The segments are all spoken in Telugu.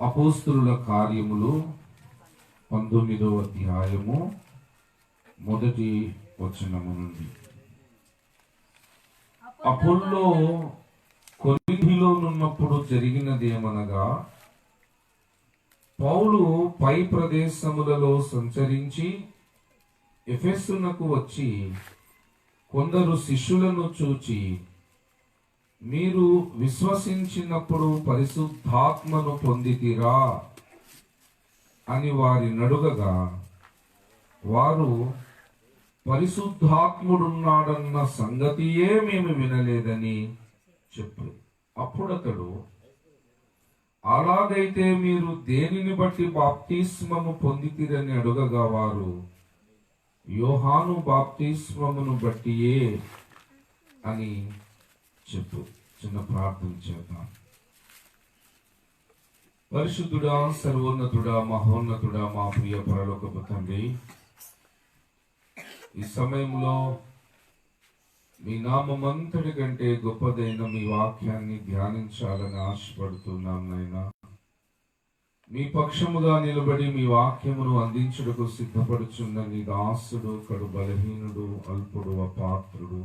అపోస్తలుల కార్యములు 19వ అధ్యాయము 1వ వచనము నుండి. అపోల్లో కొరింథీలో ఉన్నప్పుడు జరిగినదేమనగా, పౌలు పై ప్రదేశములలో సంచరించి ఎఫెసునకు వచ్చి కొందరు శిష్యులను చూచి, మీరు విశ్వసించినప్పుడు పరిశుద్ధాత్మను పొందితిరా అని వారినడుగగా, వారు పరిశుద్ధాత్ముడున్నాడన్న సంగతియే మేము వినలేదని చెప్పారు. అప్పుడతడు, అలాగైతే మీరు దేనిని బట్టి బాప్తిస్మము పొందితిరని అడుగగా, వారు యోహాను బాప్తిస్మమును బట్టియే అని చెప్పు. చిన్న ప్రార్థన చేద్దాం. పరిశుద్ధుడా, సర్వోన్నతుడా, మహోన్నతుడా, మా ప్రియ పరలోకపు తండ్రి, ఈ సమయంలో మీ నామమంతటి కంటే గొప్పదైన మీ వాక్యాన్ని ధ్యానించాలని ఆశపడుతున్నాం నాయనా. మీ పక్షముగా నిలబడి మీ వాక్యమును అందించుటకు సిద్ధపడుచున్న నీ దాసుడు కడు బలహీనుడు, అల్పుడు, అపాత్రుడు.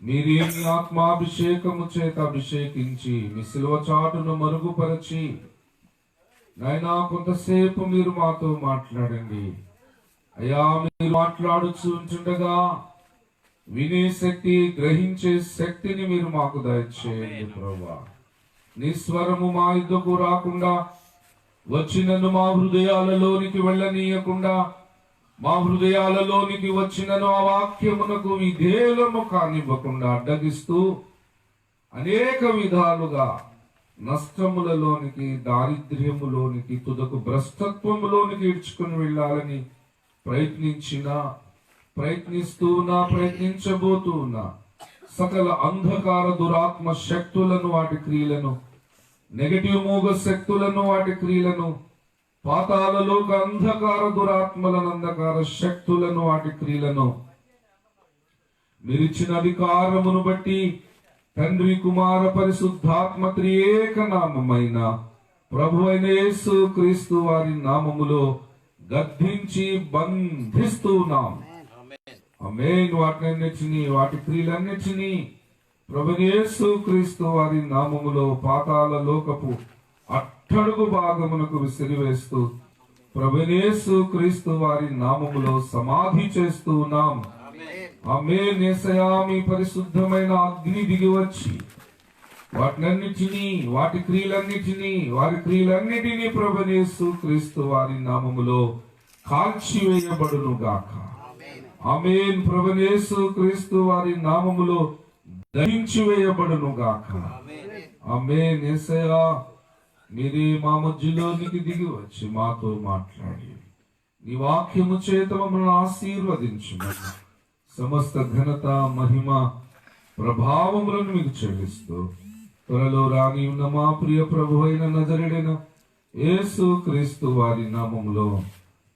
మీరే మీ ఆత్మాభిషేకము చేత అభిషేకించి మీ శిలువ చాటును మరుగుపరచి నాయనా కొంతసేపు మీరు మాతో మాట్లాడండి అయ్యా. మీరు మాట్లాడుచుండగా వినే శక్తి, గ్రహించే శక్తిని మీరు మాకు దయచేయండి ప్రభువా. నీ స్వరము మా యుద్ధకు రాకుండా వచ్చినను మా హృదయాలలోనికి వెళ్ళనీయకుండా, మా హృదయాలలోనికి వచ్చినను ఆ వాక్యమునకు విధేయులము కానివ్వకుండా అడ్డగిస్తూ అనేక విధాలుగా నష్టములలోనికి, దారిద్ర్యములోనికి, తుదకు భ్రష్టత్వములోనికి ఈడ్చుకుని వెళ్ళాలని ప్రయత్నించబోతున్నా సకల అంధకార దురాత్మ శక్తులను, వాటి క్రియలను, నెగటివ్ మూగ శక్తులను, వాటి క్రియలను, పాతాళలోక అంధకార దురాత్మలను, అంధకార శక్తులను, వాటి క్రియలను మీరిచ్చిన అధికారమును బట్టి తండ్రి, కుమార, పరిశుద్ధాత్మ త్రియేక నామమైన ప్రభు అయిన యేసు క్రీస్తు వారి నామములో గద్దించి బంధిస్తున్నాం. ఆమేన్. వాటినన్నిటిని, వాటి క్రియలన్నిటిని ప్రభు యేసు క్రీస్తు వారి నామములో పాతాళ లోకపు అట్టడుగు భాగమునకు విసిరివేస్తూ ప్రభు యేసు క్రీస్తు వారి నామములో సమాధి చేస్తూ ఉన్నాం. ఆమేన్. యేసయ్యా, మీ పరిశుద్ధమైన అగ్ని దిగి వచ్చి వాటినన్నిటినీ, వాటి క్రియలన్నిటినీ, వారి క్రియలన్నిటినీ ప్రభు యేసు క్రీస్తు వారి నామములో కాల్చివేయబడును గాక. ఆమేన్. ప్రభు యేసు క్రీస్తు వారి నామములో దహించి వేయబడును గాక. ఆమేన్. యేసయ్యా, మీరే మా మధ్యలోనికి దిగి వచ్చి మాతో మాట్లాడి నీ వాక్యము చేత మమ్మల్ని ఆశీర్వదించుమని సమస్త ఘనత, మహిమ, ప్రభావములను మీకు చెల్లిస్తూ త్వరలో రాని ఉన్న మా ప్రియ ప్రభు అయిన నజరేయుడైన యేసు క్రీస్తు వారి నామములో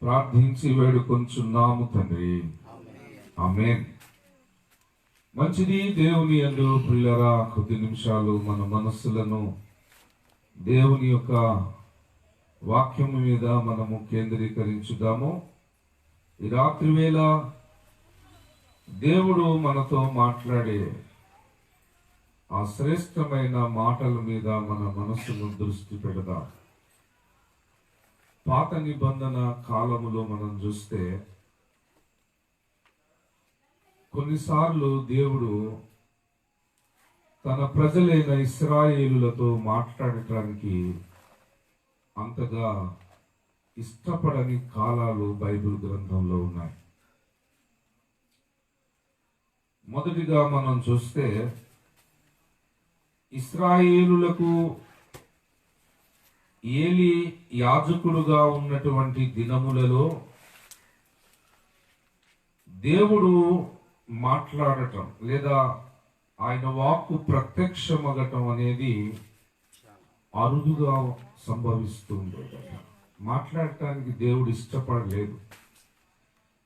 ప్రార్థించి వేడుకొంచున్నాము తండ్రి. ఆమేన్. మంచిది. దేవుని యందు ప్రియులారా, కొద్ది నిమిషాలు మన మనస్సులను దేవుని యొక్క వాక్యము మీద మనము కేంద్రీకరించుదాము. ఈ రాత్రి వేళ దేవుడు మనతో మాట్లాడే ఆ శ్రేష్టమైన మాటల మీద మన మనస్సును దృష్టి పెడదాం. పాత నిబంధన కాలములో మనం చూస్తే కొన్నిసార్లు దేవుడు తన ప్రజలైన ఇశ్రాయేలులతో మాట్లాడటానికి అంతగా ఇష్టపడని కాలాలు బైబిల్ గ్రంథంలో ఉన్నాయి. మొదటిగా మనం చూస్తే ఇశ్రాయేలులకు ఏలి యాజకుడుగా ఉన్నటువంటి దినములలో దేవుడు మాట్లాడటం లేదా ఆయన వాక్కు ప్రత్యక్షమగటం అనేది అరుదుగా సంభవిస్తుంది. మాట్లాడటానికి దేవుడు ఇష్టపడలేదు.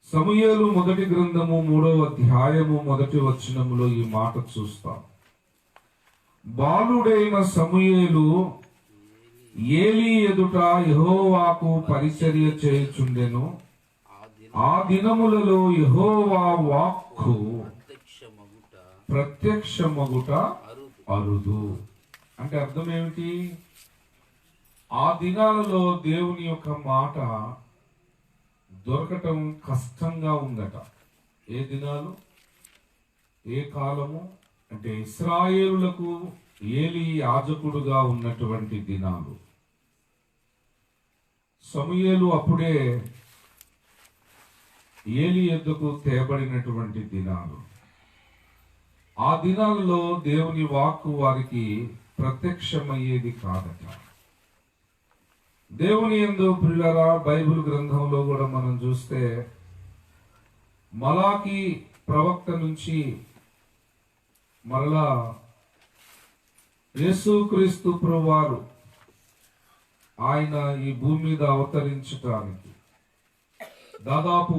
సమూయేలు మొదటి గ్రంథము 3వ అధ్యాయము 1వ వచనములో ఈ మాట చూస్తాం. బాలుడైన సమూయేలు ఏలీ ఎదుట యెహోవాకు పరిచర్య చేయుచుండెను. ఆ దినములలో యెహోవా వాక్కు ప్రత్యక్షమగుట అరుదు. అంటే అర్థం ఏమిటి? ఆ దినాలలో దేవుని యొక్క మాట దొరకటం కష్టంగా ఉందట. ఏ దినాలు, ఏ కాలము అంటే ఇశ్రాయేలులకు ఏలీ యాజకుడుగా ఉన్నటువంటి దినాలు. సమూయేలు అప్పుడే ఏలీ యొద్దకు తేబడినటువంటి దినాలు. ఆ దినాలలో దేవుని వాక్కు వారికి ప్రత్యక్షమయ్యేది కాదట. దేవుని యందు ప్రియులారా, బైబిల్ గ్రంథంలో కూడా మనం చూస్తే మలాకి ప్రవక్త నుంచి మరలా యేసుక్రీస్తు ప్రభువారు ఆయన ఈ భూమి మీద అవతరించటానికి దాదాపు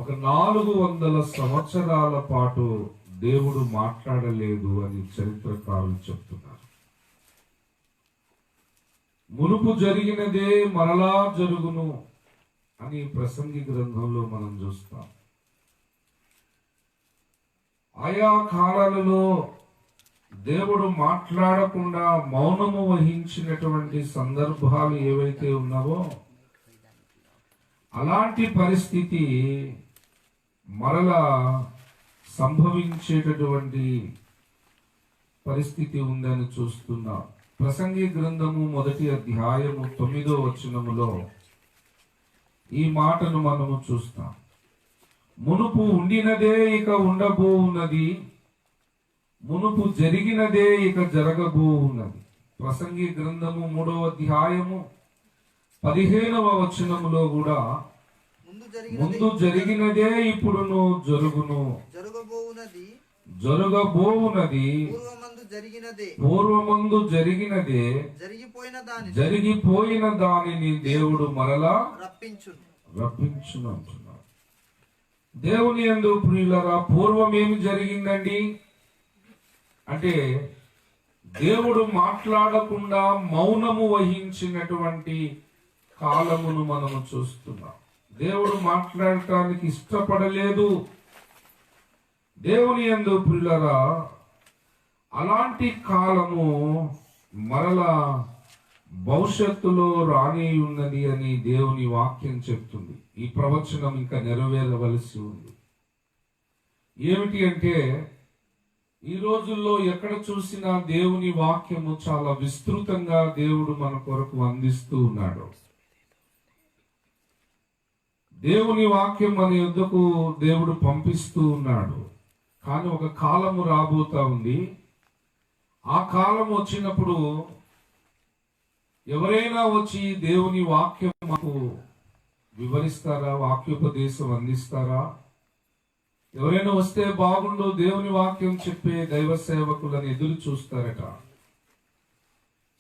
ఒక 400 సంవత్సరాల పాటు దేవుడు మాట్లాడలేదు అని చరిత్రకారులు చెప్తున్నారు. మునుపు జరిగినదే మరలా జరుగును అని ప్రసంగి గ్రంథంలో మనం చూస్తాం. ఆయా కాలాలలో దేవుడు మాట్లాడకుండా మౌనము వహించినటువంటి సందర్భాలు ఏవైతే ఉన్నావో అలాంటి పరిస్థితి మరలా సంభవించేటటువంటి పరిస్థితి ఉందని చూస్తున్నాం. ప్రసంగి గ్రంథము 1వ అధ్యాయము 9వ వచనములో ఈ మాటను మనము చూస్తాం. మునుపు ఉండినదే ఇక ఉండబోవున్నది, మునుపు జరిగినదే ఇక జరగబోవున్నది. ప్రసంగి గ్రంథము 3వ అధ్యాయము 15వ వచనములో కూడా ముందు జరిగినదే ఇప్పుడును జరుగును, జరగబోవున్నది పూర్వమందు జరిగినదే, జరిగిపోయిన దానిని దేవుడు మరలా రప్పించును అంటున్నాడు. దేవుని యందు ప్రియులరా, పూర్వం ఏమి జరిగిందండి అంటే దేవుడు మాట్లాడకుండా మౌనము వహించినటువంటి కాలమును మనము చూస్తున్నాం. దేవుడు మాట్లాడటానికి ఇష్టపడలేదు. దేవుని యందు ప్రియులరా, అలాంటి కాలము మరలా భవిష్యత్తులో రాని ఉన్నది అని దేవుని వాక్యం చెప్తుంది. ఈ ప్రవచనం ఇంకా నెరవేరవలసి ఉంది. ఏమిటి అంటే ఈ రోజుల్లో ఎక్కడ చూసినా దేవుని వాక్యము చాలా విస్తృతంగా దేవుడు మన కొరకు అందిస్తూ ఉన్నాడు. దేవుని వాక్యం మన యొద్దకు దేవుడు పంపిస్తూ ఉన్నాడు. కానీ ఒక కాలము రాబోతా ఉంది. ఆ కాలం వచ్చినప్పుడు ఎవరైనా వచ్చి దేవుని వాక్యం మాకు వివరిస్తారా, వాక్యోపదేశం అందిస్తారా? ఎవరైనా వస్తే బాగుండు, దేవుని వాక్యం చెప్పే దైవ సేవకులను ఎదురు చూస్తారట.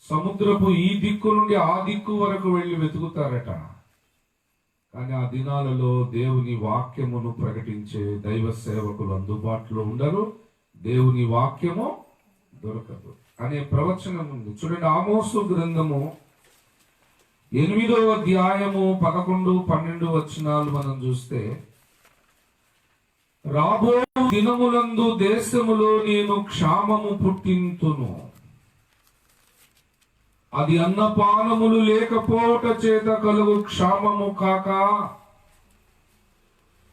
సముద్రపు ఈ దిక్కు నుండి ఆ దిక్కు వరకు వెళ్ళి వెతుకుతారట. కానీ ఆ దినాలలో దేవుని వాక్యమును ప్రకటించే దైవ సేవకులు అందుబాటులో ఉండరు. దేవుని వాక్యము దొరకదు అనే ప్రవచనం ఉంది. చూడండి, ఆమోసు గ్రంథము 8వ అధ్యాయము 11, 12 వచనాలు మనం చూస్తే, రాబో దినములందు దేశములో నేను క్షామము పుట్టింతును, అది అన్నపానములు లేకపోవట చేత కలుగు క్షామము కాక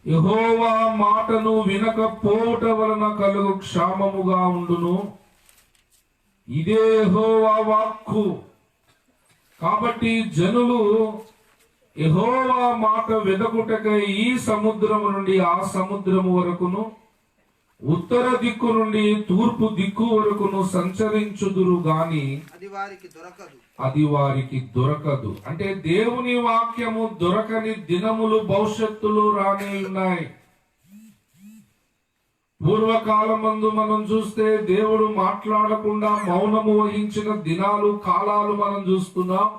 యెహోవా మాటను వినకపోవట వలన కలుగు క్షామముగా ఉండును. ఇదే యెహోవా వాక్కు. కాబట్టి జనులు యెహోవా మాట వెదకుటకై ఈ సముద్రము నుండి ఆ సముద్రము వరకును, ఉత్తర దిక్కు నుండి తూర్పు దిక్కు వరకును సంచరించుదురు గాని అది వారికి దొరకదు. అంటే దేవుని వాక్యము దొరకని దినములు భవిష్యత్తులో రానే ఉన్నాయి. పూర్వకాలమందు మనం చూస్తే దేవుడు మాట్లాడకుండా మౌనము వహించిన దినాలు, కాలాలు మనం చూస్తున్నాం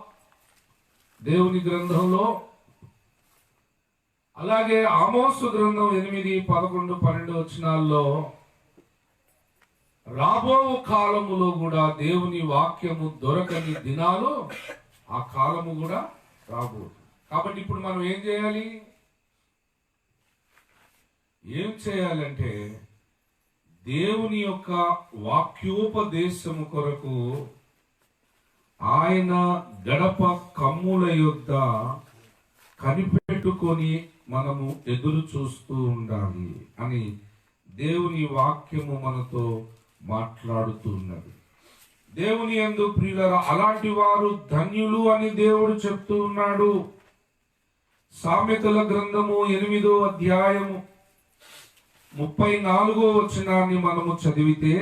దేవుని గ్రంథంలో. అలాగే ఆమోసు గ్రంథం 8, 11, 12 వచనాల్లో రాబో కాలములో కూడా దేవుని వాక్యము దొరకని దినాలు ఆ కాలము కూడా రాబోదు. కాబట్టి ఇప్పుడు మనం ఏం చేయాలంటే దేవుని యొక్క వాక్యోపదేశము కొరకు ఆయన గడప కమ్ముల యొద్ద కనిపెట్టుకొని మనము ఎదురు చూస్తూ ఉండాలి అని దేవుని వాక్యము మనతో మాట్లాడుతున్నది. దేవుని యందు ప్రియులారా, అలాంటి వారు ధన్యులు అని దేవుడు చెప్తూ ఉన్నాడు. సామెతల గ్రంథము 8వ అధ్యాయము 34వ వచనాన్ని మనము చదివితే,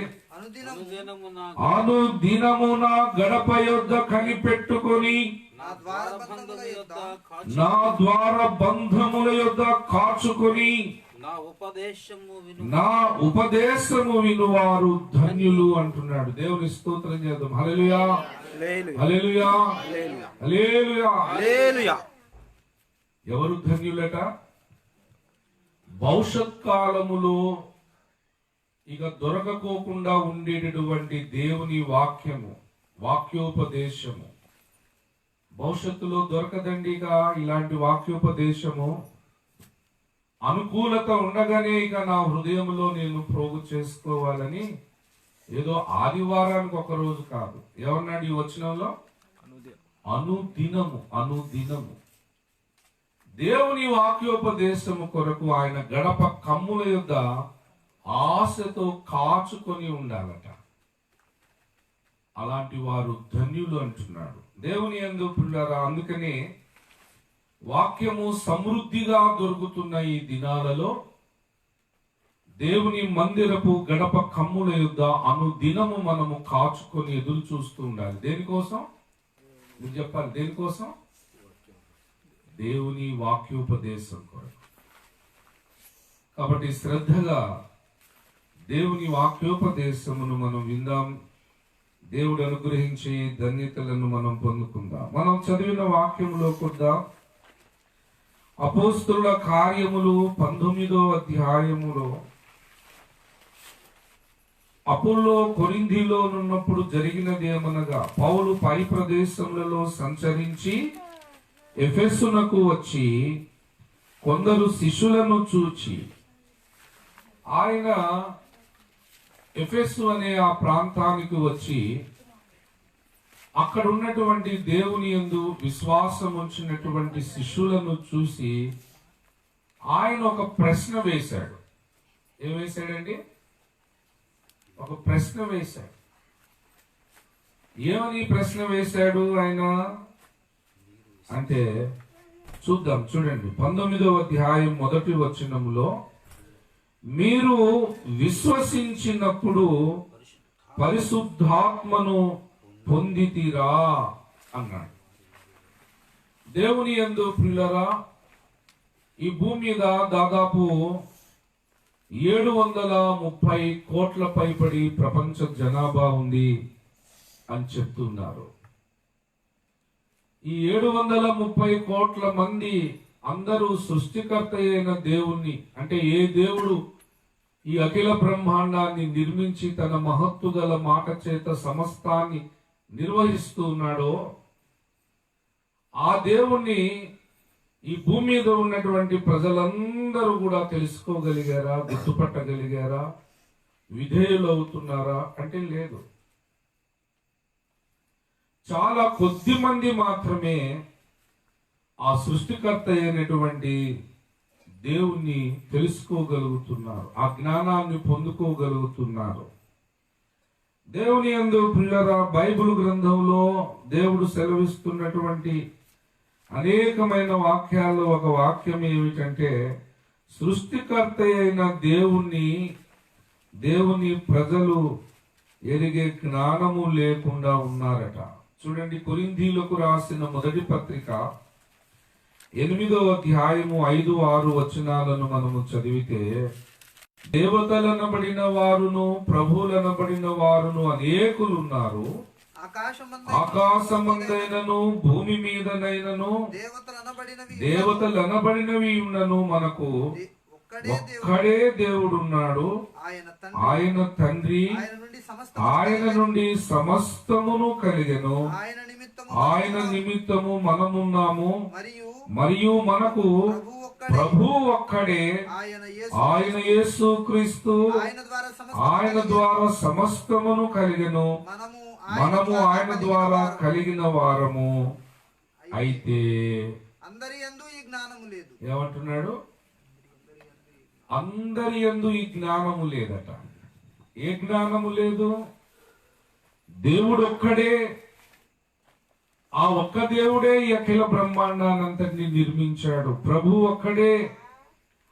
అనుదినమున గడప యొద్ద కనిపెట్టుకొని నా ద్వార బంధముల యొద్ద కాచుకొని నా ఉపదేశము వినువారు ధన్యులు అంటున్నాడు. దేవుని స్తోత్రం చేద్దాం. హల్లెలూయా, హల్లెలూయా, హల్లెలూయా. ఎవరు ధన్యులట? భవిష్యత్ కాలములో ఇక దొరకపోకుండా ఉండేటటువంటి దేవుని వాక్యము, వాక్యోపదేశము భవిష్యత్తులో దొరకదండి. ఇక ఇలాంటి వాక్యోపదేశము అనుకూలత ఉండగానే ఇక నా హృదయంలో నేను ప్రోగు చేసుకోవాలని ఏదో ఆదివారానికి ఒక రోజు కాదు. ఏమన్నాడు ఈ వచనంలో? అనుదినము, అనుదినము దేవుని వాక్యోపదేశము కొరకు ఆయన గడప కమ్ముల యొద్ద ఆశతో కాచుకొని ఉండాలట. అలాంటి వారు ధన్యులు అంటున్నాడు దేవుని యందు ప్రియులారా. అందుకనే వాక్యము సమృద్ధిగా దొరుకుతున్న ఈ దినాలలో దేవుని మందిరపు గడప కమ్ముల యొద్ద అనుదినము మనము కాచుకొని ఎదురు చూస్తూ ఉండాలి. దేనికోసం? మీరు చెప్పాలి. దేనికోసం? దేవుని వాక్యోపదేశం కొరకు. కాబట్టి శ్రద్ధగా దేవుని వాక్యోపదేశమును మనం విందాం. దేవుడు అనుగ్రహించే ధన్యతలను మనం పొందుకుందాం. మనం చదివిన వాక్యములో కూడా అపోస్తలుల కార్యములు 19వ అధ్యాయములో అపోల్లో కొరింథీలో ఉన్నప్పుడు జరిగినది ఏమనగా, పౌలు పై ప్రదేశములలో సంచరించి ఎఫెసునకు వచ్చి కొందరు శిష్యులను చూచి, ఆయన ఎఫెసు అనే ఆ ప్రాంతానికి వచ్చి అక్కడ ఉన్నటువంటి దేవుని యందు విశ్వాసం ఉంచినటువంటి శిష్యులను చూసి ఆయన ఒక ప్రశ్న వేశాడు. ఏం వేశాడండి? ఒక ప్రశ్న వేశాడు. ఏమని ప్రశ్న వేశాడు ఆయన అంటే చూద్దాం. చూడండి 19వ అధ్యాయం 1వ వచనములో, మీరు విశ్వసించినప్పుడు పరిశుద్ధాత్మను పొందితిరా అన్నాడు. దేవుని యందు ప్రియులారా, ఈ భూమి మీద దాదాపు 730 కోట్ల పైబడి ప్రపంచ జనాభా ఉంది అని చెప్తున్నారు. ఈ 730 కోట్ల మంది అందరూ సృష్టికర్త అయిన దేవుణ్ణి, అంటే ఏ దేవుడు ఈ అఖిల బ్రహ్మాండాన్ని నిర్మించి తన మహత్తు గల మాట చేత సమస్తాన్ని నిర్వహిస్తూ ఉన్నాడో ఆ దేవుణ్ణి ఈ భూమి మీద ఉన్నటువంటి ప్రజలందరూ కూడా తెలుసుకోగలిగారా? గుర్తుపట్టగలిగారా? విధేయులు అవుతున్నారా అంటే లేదు. చాలా కొద్ది మంది మాత్రమే ఆ సృష్టికర్త అయినటువంటి దేవుణ్ణి తెలుసుకోగలుగుతున్నారు, ఆ జ్ఞానాన్ని పొందుకోగలుగుతున్నారు. దేవుని యందు ప్రియులారా, బైబిల్ గ్రంథంలో దేవుడు సెలవిస్తున్నటువంటి అనేకమైన వాక్యాల్లో ఒక వాక్యం ఏమిటంటే, సృష్టికర్త అయిన దేవుని ప్రజలు ఎరిగే జ్ఞానము లేకుండా ఉన్నారట. చూడండి, కొరింథీలకు రాసిన మొదటి పత్రిక 8వ అధ్యాయము 5-6 వచనాలను మనము చదివితే, దేవతలనబడిన వారును ప్రభువులనబడిన వారును అనేకులు ఉన్నారు. ఆకాశమందైనను భూమి మీదనైనను దేవతలనబడినవి ఉన్నను మనకు ఒక్కడే దేవుడు ఉన్నాడు, ఆయన తండ్రి, ఆయన నుండి సమస్తమును కలిగెను, ఆయన నిమిత్తము మనమున్నాము, మరియు మనకు ప్రభు ఒక్కడే, ఆయన యేసు క్రీస్తు, ఆయన ద్వారా సమస్తమును కలిగెను, మనము ఆయన ద్వారా కలిగిన వారము. అయితే అందరి యందు ఈ జ్ఞానము లేదు. ఏమంటున్నాడు? అందరి యందు ఈ జ్ఞానము లేదట. ఏ జ్ఞానము లేదు? దేవుడు ఒక్కడే, ఆ ఒక్క దేవుడే ఈ అఖిల బ్రహ్మాండానంతటిని నిర్మించాడు. ప్రభు ఒక్కడే,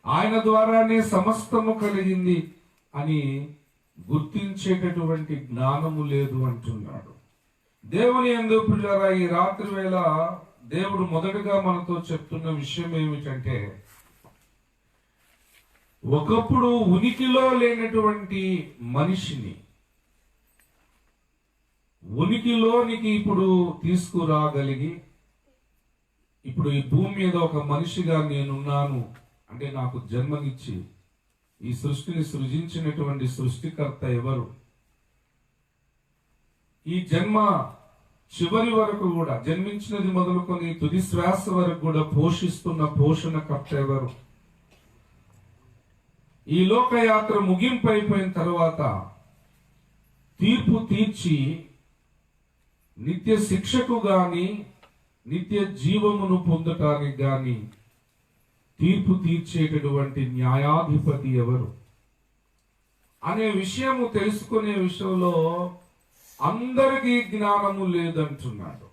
ఆయన ద్వారానే సమస్తము కలిగింది అని గుర్తించేటటువంటి జ్ఞానము లేదు అంటున్నాడు. దేవుని యందు పిల్లరా, ఈ రాత్రి వేళ దేవుడు మొదటగా మనతో చెప్తున్న విషయం ఏమిటంటే, ఒకప్పుడు ఉనికిలో లేనటువంటి మనిషిని ఉనికిలోనికి ఇప్పుడు తీసుకురాగలిగి, ఇప్పుడు ఈ భూమి మీద ఒక మనిషిగా నేనున్నాను అంటే నాకు జన్మనిచ్చి ఈ సృష్టిని సృజించినటువంటి సృష్టికర్త ఎవరు? ఈ జన్మ చివరి వరకు కూడా, జన్మించినది మొదలుకొని తుది శ్వాస వరకు కూడా పోషిస్తున్న పోషణకర్త ఎవరు? ఈ లోకయాత్ర ముగింపు అయిపోయిన తర్వాత తీర్పు తీర్చి నిత్య శిక్షకు గాని నిత్య జీవమును పొందటానికి గాని తీర్పు తీర్చేటటువంటి న్యాయాధిపతి ఎవరు అనే విషయము తెలుసుకునే విషయంలో అందరికీ జ్ఞానము లేదంటున్నాడు.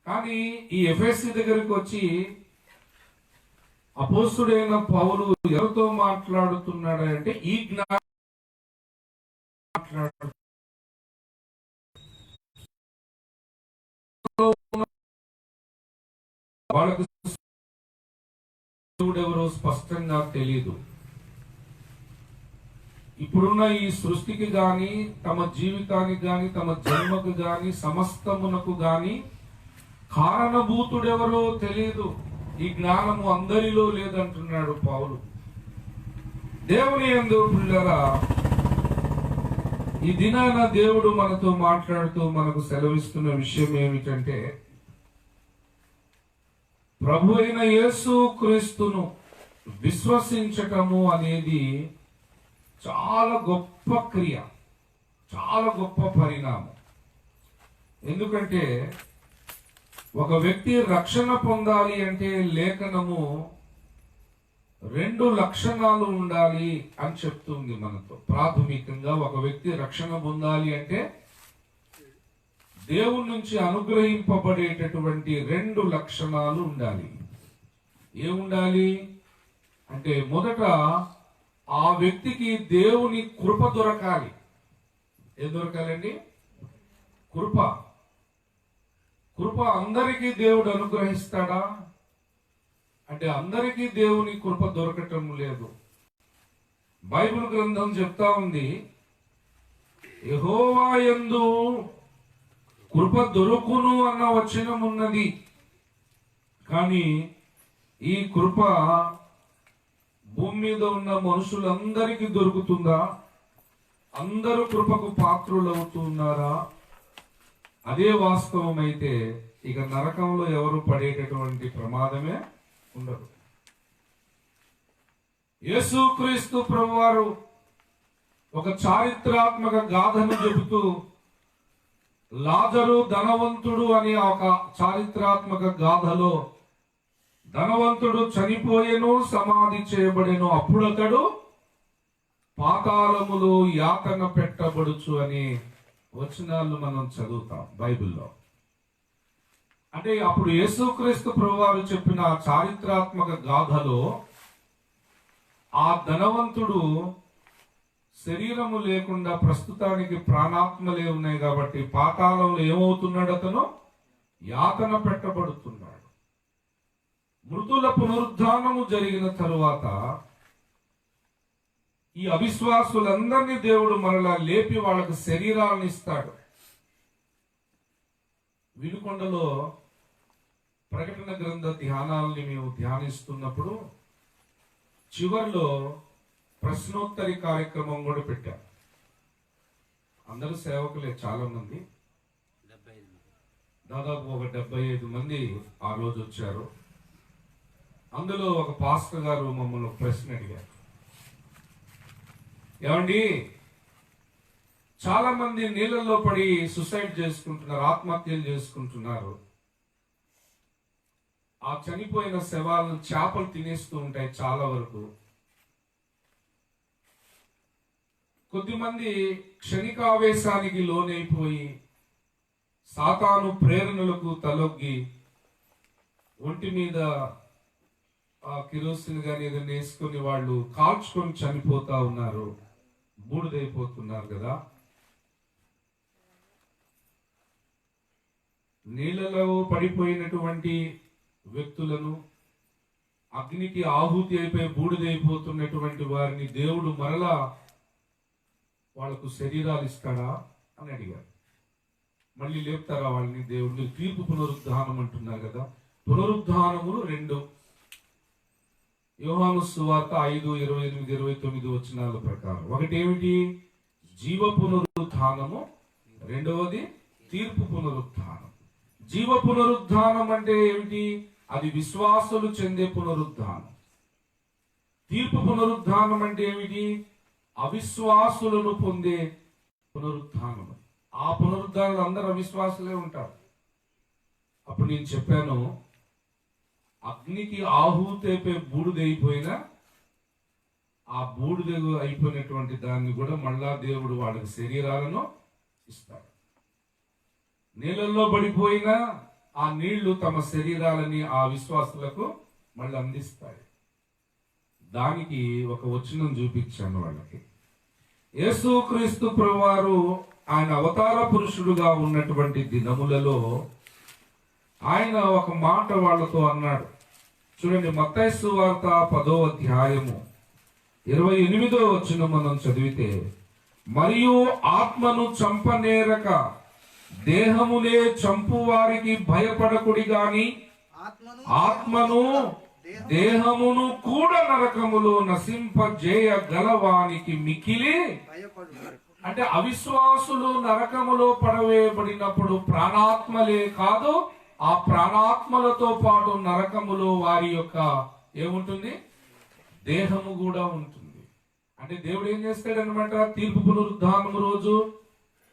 కానీ ఈ ఎఫెసీ దగ్గరికి వచ్చి అపోస్తుడైన పౌలు ఎవరితో మాట్లాడుతున్నాడంటే ఈ జ్ఞానం మాట్లాడు వాళ్ళకు ఎవరో స్పష్టంగా తెలియదు. ఇప్పుడున్న ఈ సృష్టికి గాని, తమ జీవితానికి గాని, తమ జన్మకు గాని, సమస్తమునకు గాని కారణభూతుడెవరో తెలియదు. ఈ జ్ఞానము అందరిలో లేదంటున్నాడు పౌలు. దేవుని యందు పిల్లరా, ఈ దినాన దేవుడు మనతో మాట్లాడుతూ మనకు సెలవిస్తున్న విషయం ఏమిటంటే, ప్రభు అయిన యేసు క్రీస్తును విశ్వసించటము అనేది చాలా గొప్ప క్రియ, చాలా గొప్ప పరిణామం. ఎందుకంటే ఒక వ్యక్తి రక్షణ పొందాలి అంటే లేఖనము 2 లక్షణాలు ఉండాలి అని చెప్తుంది మనతో. ప్రాథమికంగా ఒక వ్యక్తి రక్షణ పొందాలి అంటే దేవుని నుంచి అనుగ్రహింపబడేటటువంటి 2 లక్షణాలు ఉండాలి. ఏముండాలి అంటే, మొదట ఆ వ్యక్తికి దేవుని కృప దొరకాలి. ఏం దొరకాలండి? కృప. కృప అందరికీ దేవుడు అనుగ్రహిస్తాడా అంటే అందరికీ దేవుని కృప దొరకటం లేదు. బైబిల్ గ్రంథం చెప్తా ఉంది, యెహోవా యందు కృప దొరుకును అన్న వచనం ఉన్నది. కానీ ఈ కృప భూమి మీద ఉన్న మనుషులందరికీ దొరుకుతుందా? అందరూ కృపకు పాత్రులవుతున్నారా? అదే వాస్తవం అయితే ఇక నరకంలో ఎవరు పడేటటువంటి ప్రమాదమే ఉండదు. యేసుక్రీస్తు ప్రభువారు ఒక చారిత్రాత్మక గాథను చెబుతూ, లాజరు ధనవంతుడు అనే ఒక చారిత్రాత్మక గాథలో ధనవంతుడు చనిపోయెను, సమాధి చేయబడెను, అప్పుడు అతడు పాతాళములో యాతన పెట్టబడుచు అని వచనాలు మనం చదువుతాం బైబిల్లో. అంటే అప్పుడు యేసుక్రీస్తు ప్రభువారు చెప్పిన చారిత్రాత్మక గాథలో ఆ ధనవంతుడు శరీరము లేకుండా ప్రస్తుతానికి ప్రాణాత్మలే ఉన్నాయి కాబట్టి పాతాళంలో ఏమవుతున్నాడు? అతను యాతన పెట్టబడుతున్నాడు. మృతుల పునరుద్ధానము జరిగిన తరువాత ఈ అవిశ్వాసులందరినీ దేవుడు మరలా లేపి వాళ్ళకు శరీరాలను ఇస్తాడు. వినుకొండలో ప్రకటన గ్రంథ ధ్యానాలని మేము ధ్యానిస్తున్నప్పుడు చివరిలో ప్రశ్నోత్తరి కార్యక్రమం కూడా పెట్టారు. అందరూ సేవకులే, చాలా మంది, దాదాపు ఒక 75 మంది ఆ రోజు వచ్చారు. అందులో ఒక పాస్టర్ గారు మమ్మల్ని ఒక ప్రశ్న అడిగారు. ఏమండి, చాలా మంది నీళ్ళల్లో పడి సుసైడ్ చేసుకుంటున్నారు, ఆత్మహత్యలు చేసుకుంటున్నారు. ఆ చనిపోయిన శవాలను చేపలు తినేస్తూ ఉంటాయి చాలా వరకు. కొద్దిమంది క్షణికావేశానికి లోనైపోయి సాతాను ప్రేరణలకు తలొగ్గి ఒంటి మీద ఆ కిరోసిన్ గాని ఏదైనా వేసుకొని వాళ్ళు కాల్చుకొని చనిపోతా ఉన్నారు, బూడిదైపోతున్నారు కదా. నీళ్లలో పడిపోయినటువంటి వ్యక్తులను, అగ్నికి ఆహుతి అయిపోయి బూడిదైపోతున్నటువంటి వారిని దేవుడు మరలా వాళ్లకు శరీరాలు ఇస్తాడా అని అడిగారు. మళ్ళీ లేపుతారా వాళ్ళని దేవుడు? తీర్పు పునరుద్ధానం అంటున్నారు కదా. పునరుద్ధానములు 2. యోహాను సువార్త 5:28-29 వచనాల ప్రకారం. ఒకటి ఏమిటి? జీవ పునరుద్ధానము, రెండవది తీర్పు పునరుద్ధానం. జీవ పునరుద్ధానం అంటే ఏమిటి? అది విశ్వాసులు చెందే పునరుద్ధానం. తీర్పు పునరుద్ధానం అంటే ఏమిటి? అవిశ్వాసులను పొందే పునరుద్ధానం. ఆ పునరుద్ధానం అందరూ అవిశ్వాసులే ఉంటారు. అప్పుడు నేను చెప్పాను, అగ్నికి ఆహుతైపోయి బూడిదైపోయినా ఆ బూడిద అయిపోయినటువంటి దాన్ని కూడా మళ్ళా దేవుడు వాళ్ళకి శరీరాలను ఇస్తాడు. నీళ్ళల్లో పడిపోయినా ఆ నీళ్లు తమ శరీరాలని ఆ విశ్వాసులకు మళ్ళీ అందిస్తాయి. దానికి ఒక వచనం చూపించాను వాళ్ళకి. యేసుక్రీస్తు ప్రభువారు ఆయన అవతార పురుషుడుగా ఉన్నటువంటి దినములలో ఆయన ఒక మాట వాళ్ళతో అన్నాడు. చూడండి, మత్తయి సువార్త 10వ అధ్యాయము 28వ వచనం మనం చదివితే, మరియు ఆత్మను చంపనేరక దేహమునే చంపు వారికి భయపడకుడి గాని ఆత్మను దేహమును కూడా నరకములో నశింపజేయ గలవానికి మికిలి అంటే అవిశ్వాసులు నరకములో పడవేయబడినప్పుడు ప్రాణాత్మలే కాదు, ఆ ప్రాణాత్మలతో పాటు నరకములో వారి యొక్క ఏముంటుంది? దేహము కూడా ఉంటుంది. అంటే దేవుడు ఏం చేస్తాడనమాట? తీర్పు పునరుద్ధానం రోజు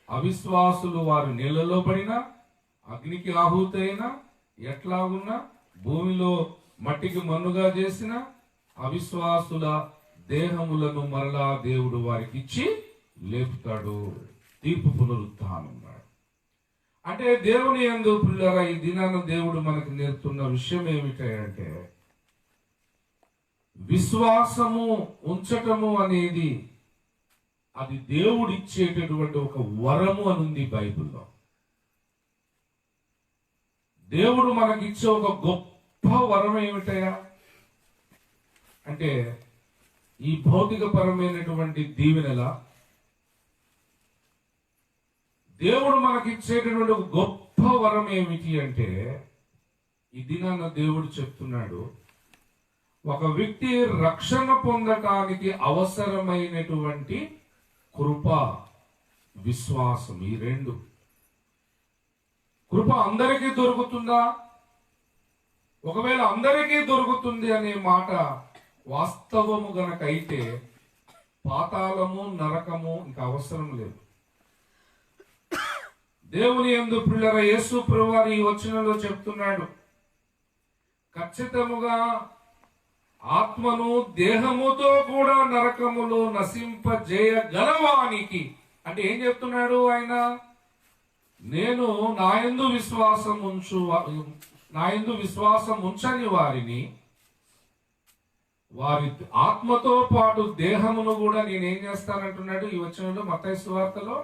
అవిశ్వాసులు వారు నీళ్లలో పడినా, అగ్నికి ఆహుతైనా, ఎట్లాగున్నా, భూమిలో మట్టికి మన్నుగా చేసిన అవిశ్వాసుల దేహములను మరలా దేవుడు వారికి ఇచ్చి లేపుతాడు. తీర్పు పునరుద్ధానం. అంటే దేవుని యందు పిల్లరా, ఈ దినాన దేవుడు మనకు నేర్పుతున్న విషయం ఏమిటంటే, విశ్వాసము ఉంచటము అనేది అది దేవుడు ఇచ్చేటటువంటి ఒక వరము అని ఉంది బైబిల్లో. దేవుడు మనకిచ్చే ఒక గొప్ప వరం ఏమిటయా అంటే, ఈ భౌతిక పరమైనటువంటి దీవెనల దేవుడు మనకిచ్చేటటువంటి ఒక గొప్ప వరం ఏమిటి అంటే, ఈ దినాన దేవుడు చెప్తున్నాడు, ఒక వ్యక్తి రక్షణ పొందటానికి అవసరమైనటువంటి కృప, విశ్వాసం, ఈ 2. కృప అందరికీ దొరుకుతుందా? ఒకవేళ అందరికీ దొరుకుతుంది అనే మాట వాస్తవము గనక అయితే పాతాళము, నరకము ఇంకా అవసరం లేదు. దేవుని యందు పిల్లల యేసు ప్రభువారు ఈ వచనంలో చెప్తున్నాడు, ఖచ్చితముగా ఆత్మను దేహముతో కూడా నరకములో నశింపజేయగలవానికి. అంటే ఏం చెప్తున్నాడు ఆయన? నేను నా యందు విశ్వాసం ఉంచని వారిని, వారి ఆత్మతో పాటు దేహమును కూడా నేనేం చేస్తానంటున్నాడు ఈ వచనంలో, మత్తయి సువార్తలో,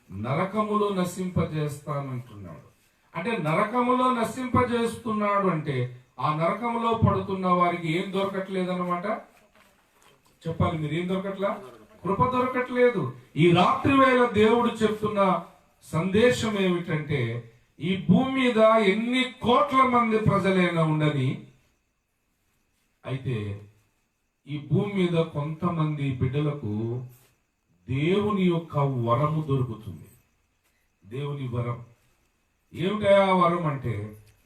నరకములో నశింపజేస్తానంటున్నాడు. అంటే నరకములో నశింపజేస్తున్నాడు అంటే ఆ నరకములో పడుతున్న వారికి ఏం దొరకట్లేదన్నమాట. చెప్పాలి, మీరు ఏం దొరకట్లా? కృప దొరకట్లేదు. ఈ రాత్రి వేళ దేవుడు చెప్తున్న సందేశం ఏమిటంటే, ఈ భూమి మీద ఎన్ని కోట్ల మంది ప్రజలైనా ఉండని, అయితే ఈ భూమి మీద కొంతమంది బిడ్డలకు దేవుని యొక్క వరము దొరుకుతుంది. దేవుని వరం ఏమిటా వరం అంటే,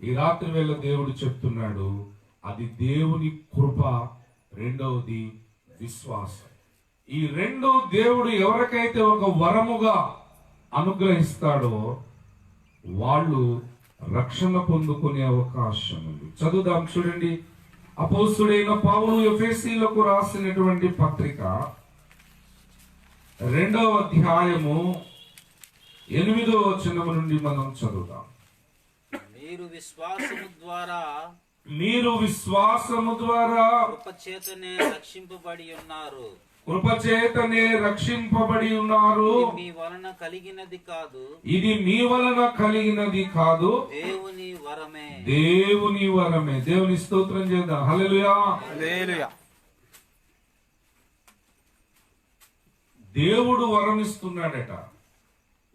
ఈ రాత్రి వేళ దేవుడు చెప్తున్నాడు, అది దేవుని కృప, రెండవది విశ్వాసం. ఈ రెండు దేవుడు ఎవరికైతే ఒక వరముగా అనుగ్రహిస్తాడో వాళ్ళు రక్షణ పొందుకునే అవకాశం ఉంది. చదువుదాం, చూడండి. అపోస్తుడైన పౌలు ఎఫెసీయులకు రాసినటువంటి పత్రిక 2వ అధ్యాయము 8వ వచనం నుండి మనం చదువుదాం. మీరు విశ్వాసము ద్వారా కృపచేతనే రక్షింపబడి ఉన్నారు. కృపచేతనే రక్షింపబడి ఉన్నారు. ఇది మీ వలన కలిగినది కాదు, ఇది మీ వలన కలిగినది కాదు, దేవుని వరమే. దేవుని వరమే. దేవుని స్తోత్రం చేద్దాం. హల్లెలూయా. దేవుడు వరం ఇస్తున్నాడట.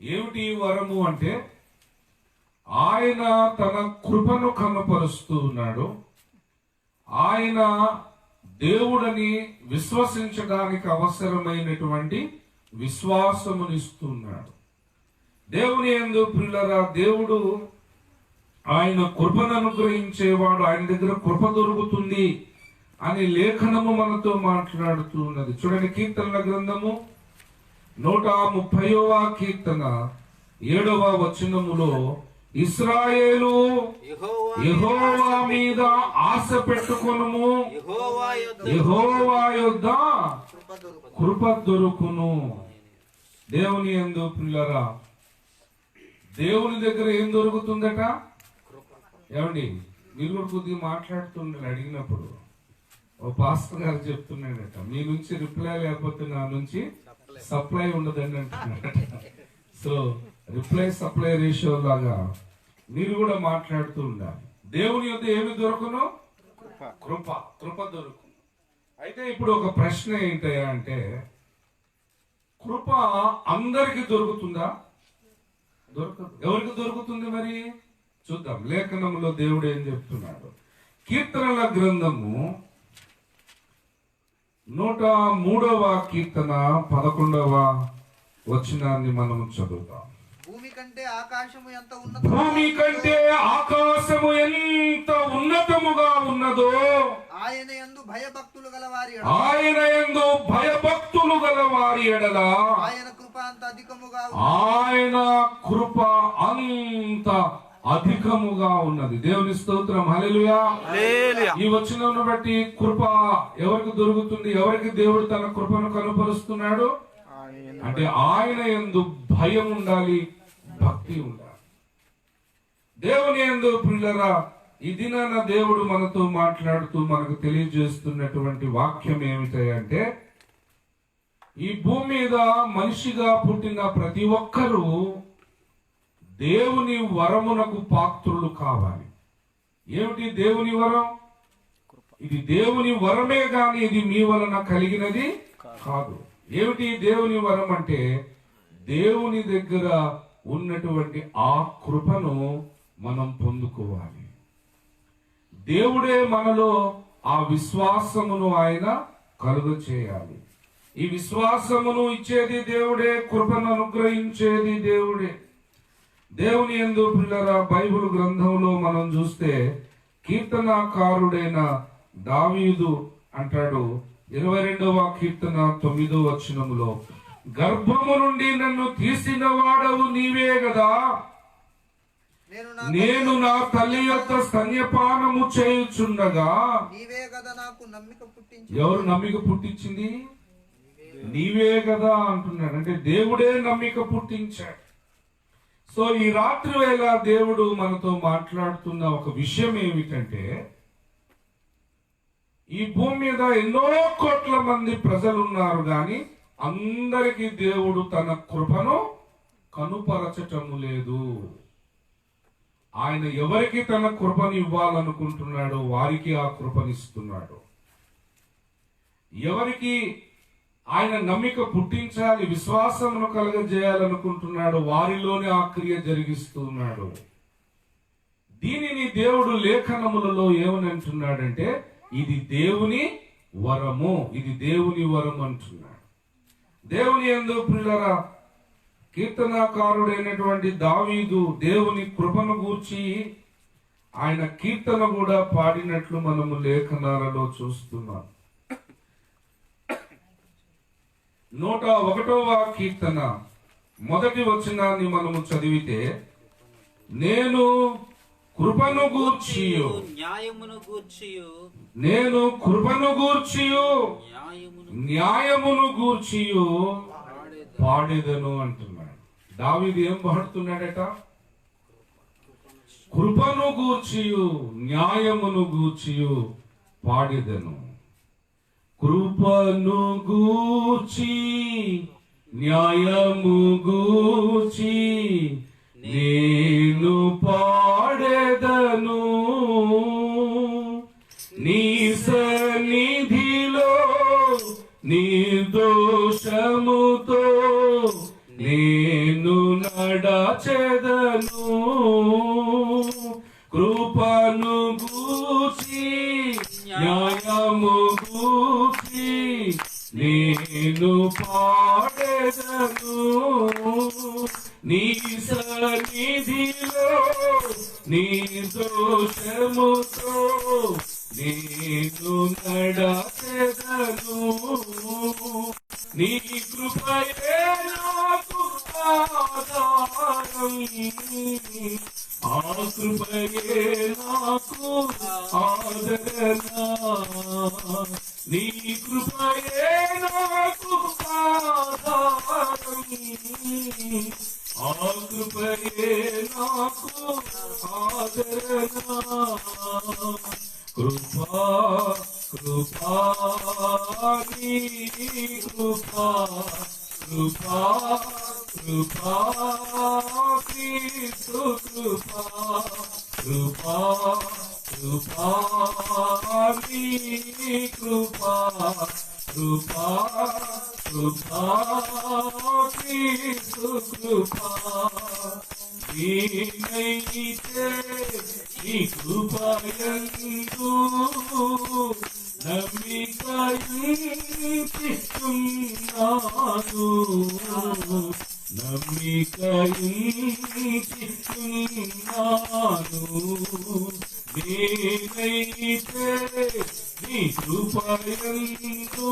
ఏమిటి ఈ వరము అంటే, ఆయన తన కృపను కనపరుస్తూ ఉన్నాడు. ఆయన దేవుడని విశ్వసించడానికి అవసరమైనటువంటి విశ్వాసమునిస్తున్నాడు. దేవుని యందు ప్రియులారా, దేవుడు ఆయన కృపను అనుగ్రహించేవాడు. ఆయన దగ్గర కృప దొరుకుతుంది అని లేఖనము మనతో మాట్లాడుతూ ఉన్నది. చూడండి, కీర్తనల గ్రంథము 130వ కీర్తన 7వ వచనములో, ఇశ్రాయేలు యెహోవా మీద ఆశ పెట్టుకొనుము, యెహోవా యొద్ద కృప దొరుకును. దేవుని యందు ప్రియులారా, దేవుని దగ్గర ఏం దొరుకుతుందట? ఏమండి, మీరు కూడా కొద్దిగా మాట్లాడుతుండాలి. అడిగినప్పుడు ఓ పాస్టర్ గారు చెప్తున్నాడట, మీ నుంచి రిప్లై లేకపోతే నా నుంచి సప్లై ఉండదని అంటున్నాడట. సో రిప్లై సప్లై రేషియో లాగా మీరు కూడా మాట్లాడుతూ ఉండాలి. దేవుని యొద్ద ఏమి దొరుకును? కృప దొరుకును. అయితే ఇప్పుడు ఒక ప్రశ్న ఏంటయ్యా అంటే, కృప అందరికి దొరుకుతుందా? దొరకదు. ఎవరికి దొరుకుతుంది మరి? చూద్దాం, లేఖనంలో దేవుడు ఏం చెప్తున్నాడు. కీర్తనల గ్రంథము 103వ కీర్తన 11వ వచనాన్ని మనం చదువుతాం. భూమి కంటే ఆకాశము ఎంత ఉన్నతముగా ఉన్నదో, ఆయన యందు భయభక్తులు గల వారి ఎడల ఆయన కృప అంత అధికముగా ఉన్నది. దేవుని స్తోత్రం. హల్లెలూయా. ఈ వచనం బట్టి కృప ఎవరికి దొరుకుతుంది? ఎవరికి దేవుడు తన కృపను కనపరుస్తున్నాడు అంటే, ఆయన యందు భయం ఉండాలి, భక్తి ఉండాలి. దేవుని యందు ప్రియులారా, ఈ దినాన దేవుడు మనతో మాట్లాడుతూ మనకు తెలియజేస్తున్నటువంటి వాక్యం ఏమిటంటే, ఈ భూమి మీద మనిషిగా పుట్టిన ప్రతి ఒక్కరూ దేవుని వరమునకు పాత్రులు కావాలి. ఏమిటి దేవుని వరం? ఇది దేవుని వరమే గాని ఇది మీ వలన కలిగినది కాదు. ఏమిటి దేవుని వరం అంటే, దేవుని దగ్గర ఉన్నటువంటి ఆ కృపను మనం పొందుకోవాలి. దేవుడే మనలో ఆ విశ్వాసమును ఆయన కలుగ చేయాలి. ఈ విశ్వాసమును ఇచ్చేది దేవుడే, కృపను అనుగ్రహించేది దేవుడే. దేవుని యందు ప్రియులారా, బైబిల్ గ్రంథంలో మనం చూస్తే కీర్తనాకారుడైన దావీదు అంటాడు 22వ కీర్తన 9వ వచనములో, గర్భము నుండి నన్ను తీసిన వాడవు నీవే కదా, నేను నా తల్లి యొక్క స్తన్యపానము చేయుచుండగా నీవే కదా నాకు నమ్మిక పుట్టించి. ఎవరు నమ్మిక పుట్టించింది? నీవే కదా అంటున్నాడు. అంటే దేవుడే నమ్మిక పుట్టించాడు. సో ఈ రాత్రి వేళ దేవుడు మనతో మాట్లాడుతున్న ఒక విషయం ఏమిటంటే, ఈ భూమి మీద ఎన్నో కోట్ల మంది ప్రజలు ఉన్నారు గాని అందరికీ దేవుడు తన కృపను కనుపరచటము లేదు. ఆయన ఎవరికి తన కృపను ఇవ్వాలనుకుంటున్నాడో వారికి ఆ కృపనిస్తున్నాడు. ఎవరికి ఆయన నమ్మిక పుట్టించాలి, విశ్వాసమును కలగజేయాలనుకుంటున్నాడు వారిలోనే ఆ క్రియ జరిగిస్తున్నాడు. దీనిని దేవుడు లేఖనములలో ఏమని అంటున్నాడంటే, ఇది దేవుని వరము, ఇది దేవుని వరం అంటున్నాడు. దేవుని యందు ప్రియులారా, కీర్తనాకారుడైనటువంటి దావీదు దేవుని కృపను గూర్చి ఆయన కీర్తన కూడా పాడినట్లు మనము లేఖనాలలో చూస్తున్నాం. 101వ కీర్తన మొదటి వచనాన్ని మనము చదివితే, నేను కృపను గూర్చియు, న్యాయమును గూర్చియు, నేను కృపను గూర్చియు న్యాయమును గూర్చియు పాడేదను అంటున్నాడు. దావీదు ఏం పాడుతున్నాడట? కృపను గూర్చియు న్యాయమును గూర్చియు పాడేదను. కృపను గూర్చి న్యాయము గూర్చి నేను పాడేదను. నీ సన్నిధిలో నిర్దోషముతో నేను నడచెదను. కృపను గూర్చి న్యాయము గూర్చి నేను పాడెదను. నీ సన్నిధిలో నిర్దోషముతో నేను నడచెదను. నీ కృపయే నాకు ఆధారం, ఆ కృపయే నాకు ఆదరణ. నీ కృపయే నాకు ఆధారం, ఆ కృపయే నాకు ఆదరణ. కృపా కృపా నీ కృపా కృపా కృపా క్రీస్తు కృపా కృపా కృపా నీ కృపా కృపా కృపా క్రీస్తు కృపా. నేనైతే నీ కృపయందు నమ్మికయుంచిస్తున్నాను, నమ్మికయుంచిస్తున్నాను. నేనైతే నీ కృపయందు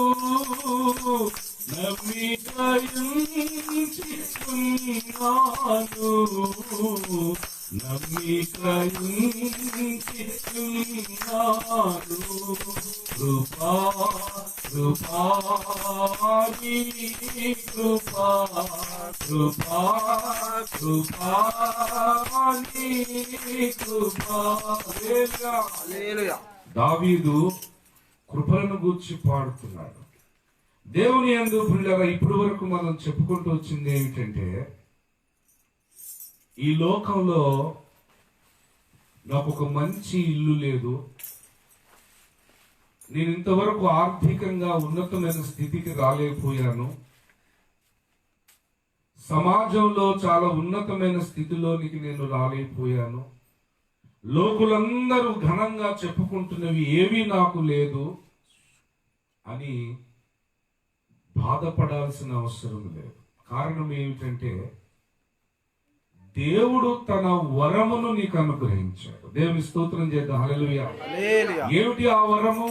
నమ్మికయుంచిస్తున్నాను, నమ్మికయుంచిస్తున్నాను. కృపా కృపా నీ కృపా కృపా కృపా నీ కృపా. హల్లెలూయా. దావీదు కృపలను గూర్చి పాడుతున్నాడు. దేవుని యందు ప్రియులారా, ఇప్పటి వరకు మనం చెప్పుకుంటూ వచ్చింది ఏమిటంటే, ఈ లోకంలో నాకు ఒక మంచి ఇల్లు లేదు, నేను ఇంతవరకు ఆర్థికంగా ఉన్నతమైన స్థితికి రాలేకపోయాను, సమాజంలో చాలా ఉన్నతమైన స్థితిలోనికి నేను రాలేకపోయాను, లోకులందరూ ఘనంగా చెప్పుకుంటున్నవి ఏమీ నాకు లేదు అని బాధపడాల్సిన అవసరం లేదు. కారణం ఏమిటంటే, దేవుడు తన వరమును నీకు అనుగ్రహించాడు. దేవుని స్తోత్రం చేద్దాం. హల్లెలూయా. ఏమిటి ఆ వరము?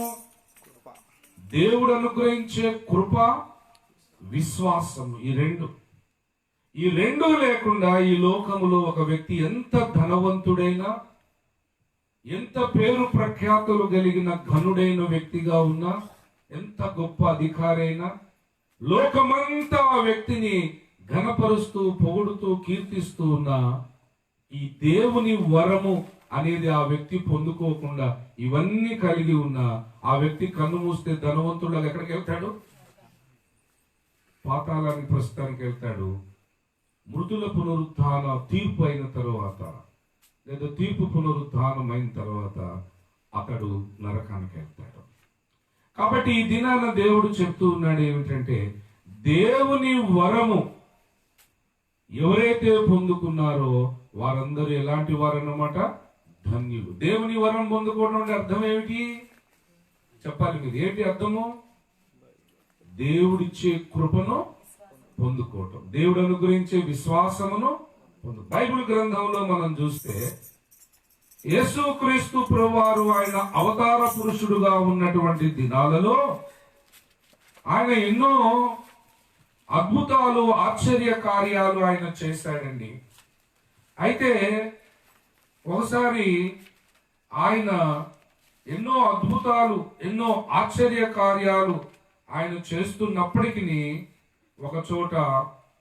దేవుడు అనుగ్రహించే కృప, విశ్వాసము. ఈ రెండు లేకుండా ఈ లోకములో ఒక వ్యక్తి ఎంత ధనవంతుడైనా, ఎంత పేరు ప్రఖ్యాతులు కలిగిన ఘనుడైన వ్యక్తిగా ఉన్నా, ఎంత గొప్ప అధికారి అయినా, లోకమంతా ఆ వ్యక్తిని ఘనపరుస్తూ పొగుడుతూ కీర్తిస్తూ ఉన్నా, ఈ దేవుని వరము అనేది ఆ వ్యక్తి పొందుకోకుండా ఇవన్నీ కలిగి ఉన్న ఆ వ్యక్తి కన్ను మూస్తే ధనవంతుడు ఎక్కడికి వెళ్తాడు? పాతాళానికి ప్రస్తుతానికి వెళ్తాడు. మృతుల పునరుత్థాన తీర్పు అయిన తర్వాత, లేదా తీర్పు పునరుత్థానం అయిన తర్వాత అతడు నరకానికి వెళ్తాడు. కాబట్టి ఈ దినాన దేవుడు చెప్తూ ఉన్నాడు ఏమిటంటే, దేవుని వరము ఎవరైతే పొందుకున్నారో వారందరూ ఎలాంటి వారన్నమాట? ధన్యులు. దేవుని వరం పొందుకోవడం అంటే అర్థం ఏమిటి? చెప్పాలి మీరు, ఏంటి అర్థము? దేవుడిచ్చే కృపను పొందుకోవటం, దేవుడు అనుగ్రహించే విశ్వాసమును బైబిల్ గ్రంథంలో మనం చూస్తే యేసుక్రీస్తు ప్రభువారు ఆయన అవతార పురుషుడుగా ఉన్నటువంటి దినాలలో ఆయన ఎన్నో అద్భుతాలు, ఆశ్చర్య కార్యాలు ఆయన చేశాడండి. అయితే ఒకసారి ఆయన ఎన్నో అద్భుతాలు, ఎన్నో ఆశ్చర్య కార్యాలు ఆయన చేస్తున్నప్పటికీ ఒక చోట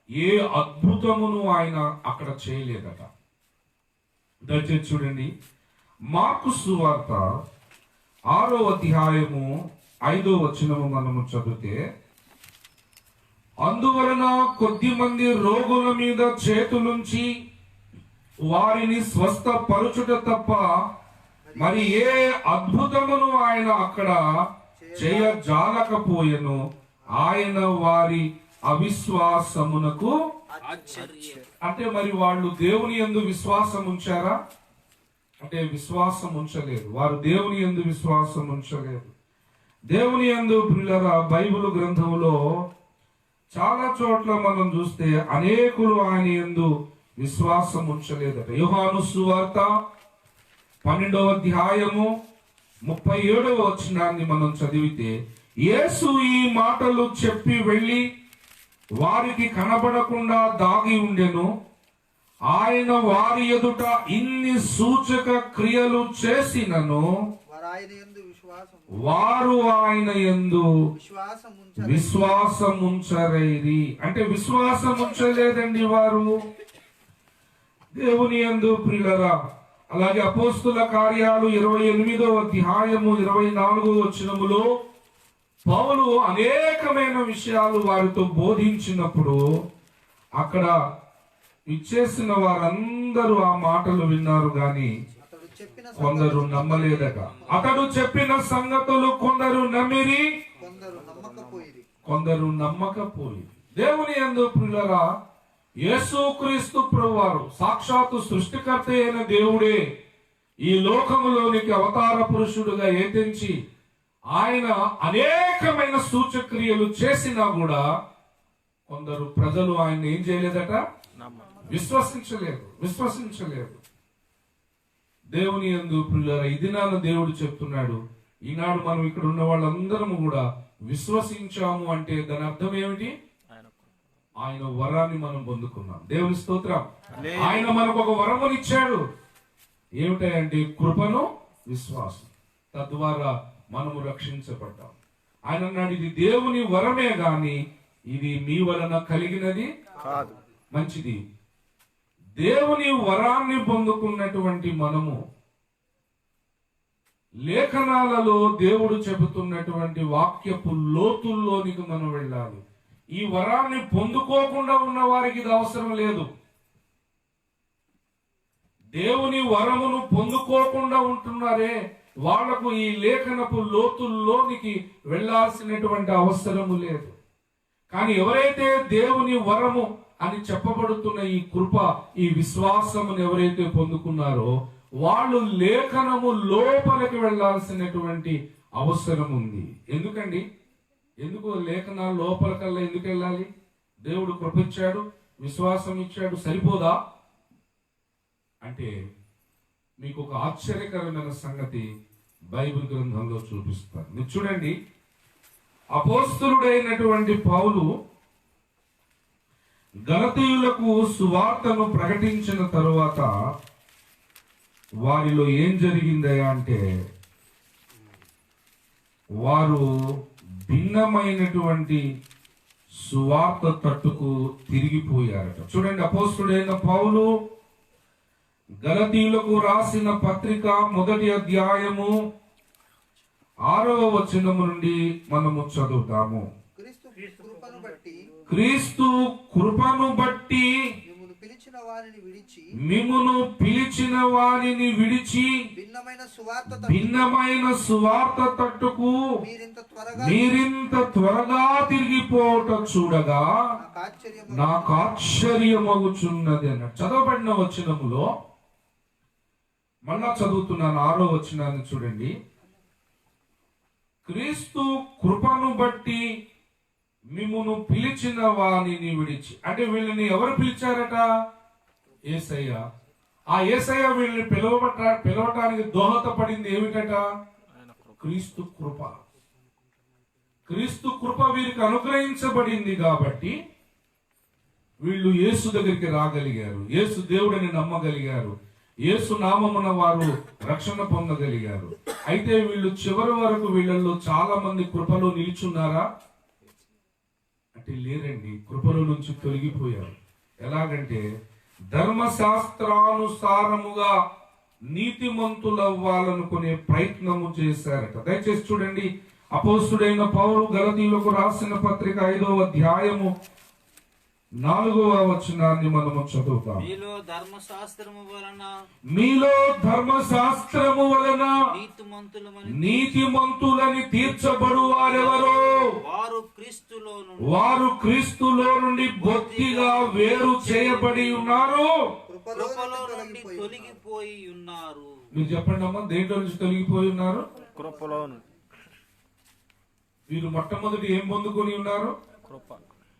ఏ అద్భుతమును ఆయన అక్కడ చేయలేదట. దయచేసి చూడండి, మార్కు సువార్త 6వ అధ్యాయము 5వ వచనము మనము చదివితే, అందువలన కొద్దిమంది రోగుల మీద చేతులుంచి వారిని స్వస్థపరచుట తప్ప మరి ఏ అద్భుతమును ఆయన అక్కడ చేయజాలకపోయెను. ఆయన వారి అవిశ్వాసమునకు అంటే మరి వాళ్ళు దేవుని యందు విశ్వాసం ఉంచారా అంటే విశ్వాసం ఉంచలేదు. వారు దేవుని యందు విశ్వాసం ఉంచలేదు. దేవుని యందు ప్రియులారా, బైబిల్ గ్రంథంలో చాలా చోట్ల మనం చూస్తే అనేకులు ఆయన యందు విశ్వాసం ఉంచలేదట. యోహాను సువార్త 12వ అధ్యాయము 37వ వచనాన్ని మనం చదివితే, యేసు ఈ మాటలు చెప్పి వెళ్ళి వారికి కనబడకుండా దాగి ఉండెను. ఆయన వారి ఎదుట ఇన్ని సూచక క్రియలు చేసినను వారు ఆయన యందు విశ్వాసం ఉంచరైరి. అంటే విశ్వాసం ఉంచలేదండి వారు దేవుని యందు ప్రియులరా. అలాగే అపోస్తుల కార్యాలు 28వ అధ్యాయము 24వ వచనములో పౌలు అనేకమైన విషయాలు వారితో బోధించినప్పుడు అక్కడ ఇచ్చేసిన వారందరూ ఆ మాటలు విన్నారు గాని కొందరు నమ్మలేదట. అతడు చెప్పిన సంగతులు కొందరు నమ్మిరి, కొందరు నమ్మకపోయి. దేవుని యందు ప్రియులారా, యేసుక్రీస్తు ప్రభువారు సాక్షాత్తు సృష్టికర్త అయిన దేవుడే ఈ లోకములోనికి అవతార పురుషుడుగా ఏతించి ఆయన అనేకమైన సూచక్రియలు చేసినా కూడా కొందరు ప్రజలు ఆయన ఏం చేయలేదట, విశ్వసించలేదు. దేవుని యందు ప్రియులారా, ఈ దినాన దేవుడు చెప్తున్నాడు, ఈనాడు మనం ఇక్కడ ఉన్న వాళ్ళందరము కూడా విశ్వసించాము అంటే దాని అర్థం ఏమిటి? ఆయన వరాన్ని మనం పొందుకున్నాం. దేవుని స్తోత్రం. ఆయన మనకు ఒక వరమునిచ్చాడు. ఏమిటంటే కృపను, విశ్వాసం. తద్వారా మనము రక్షించబడ్డాం. ఆయన అన్నాడు, ఇది దేవుని వరమే గాని ఇది మీ వలన కలిగినది కాదు. మంచిది. దేవుని వరాన్ని పొందుకున్నటువంటి మనము లేఖనాలలో దేవుడు చెబుతున్నటువంటి వాక్యపు లోతుల్లోనికి మనం వెళ్ళాలి. ఈ వరాన్ని పొందుకోకుండా ఉన్న వారికి ఇది అవసరం లేదు. దేవుని వరమును పొందుకోకుండా ఉంటున్నారే వాళ్లకు ఈ లేఖనపు లోతుల్లోనికి వెళ్లాల్సినటువంటి అవసరము లేదు. కానీ ఎవరైతే దేవుని వరము అని చెప్పబడుతున్న ఈ కృప, ఈ విశ్వాసమును ఎవరైతే పొందుకున్నారో వాళ్ళు లేఖనము లోపలికి వెళ్లాల్సినటువంటి అవసరం ఉంది. ఎందుకండి? ఎందుకు లేఖనాలు లోపలికల్లా ఎందుకు వెళ్ళాలి? దేవుడు కృప ఇచ్చాడు, విశ్వాసం ఇచ్చాడు, సరిపోదా అంటే మీకు ఒక ఆశ్చర్యకరమైన సంగతి బైబిల్ గ్రంథంలో చూపిస్తాను. మీరు చూడండి, అపోస్తలుడైనటువంటి పౌలు గలతీయులకు సువార్తను ప్రకటించిన తరువాత వారిలో ఏం జరిగిందయా అంటే వారు భిన్నమైనటువంటి సువార్త తట్టుకు తిరిగిపోయారట. చూడండి, అపోస్తలుడైన పౌలు గలతీయులకు రాసిన పత్రిక 1వ అధ్యాయము 6వ వచనము నుండి మనము చదువుతాము. క్రీస్తు కృపను బట్టి మిమ్మును పిలిచిన వారిని విడిచి భిన్నమైన సువార్త తట్టుకు మీరింత త్వరగా తిరిగిపోవట చూడగా నాకు ఆశ్చర్యమగుచున్నది అన్నాడు. చదవబడిన వచనములో మళ్ళా చదువుతున్నాను, 6వ వచనాన్ని చూడండి. క్రీస్తు కృపను బట్టి మిమ్మును పిలిచిన వానిని విడిచి. అంటే వీళ్ళని ఎవరు పిలిచారట? యేసయ్య. ఆ యేసయ్య వీళ్ళని పిలవటానికి దోహదపడింది ఏమిటట? క్రీస్తు కృప. క్రీస్తు కృప వీరికి అనుగ్రహించబడింది కాబట్టి వీళ్ళు యేసు దగ్గరికి రాగలిగారు, యేసు దేవుడిని నమ్మగలిగారు, యేసు నామమున వారు రక్షణ పొందగలిగారు. అయితే వీళ్ళు చివరి వరకు వీళ్ళల్లో చాలా మంది కృపలో నిల్చున్నారా అంటే లేరండి, కృపలో నుంచి తొలగిపోయారు. ఎలాగంటే ధర్మశాస్త్రానుసారముగా నీతిమంతులవ్వాలనుకునే ప్రయత్నము చేశారట. దయచేసి చూడండి, అపోస్తుడైన పౌలు గలతీయులకు రాసిన పత్రిక 5వ అధ్యాయము 4వ వచనాన్ని మనము చదువుతాం. మీలో ధర్మశాస్త్రము వలన నీతిమంతులని తీర్చబడు వారెవరో వారు క్రీస్తులో నుండి బొత్తిగా వేరు చేయబడి ఉన్నారు, కృపలో నుండి తొలగిపోయి ఉన్నారు. మీరు చెప్పండి అమ్మా, దేంట్లో నుంచి తొలగిపోయి ఉన్నారు? కృపలో. వీరు మొట్టమొదటి ఏం పొందుకొని ఉన్నారు? కృప.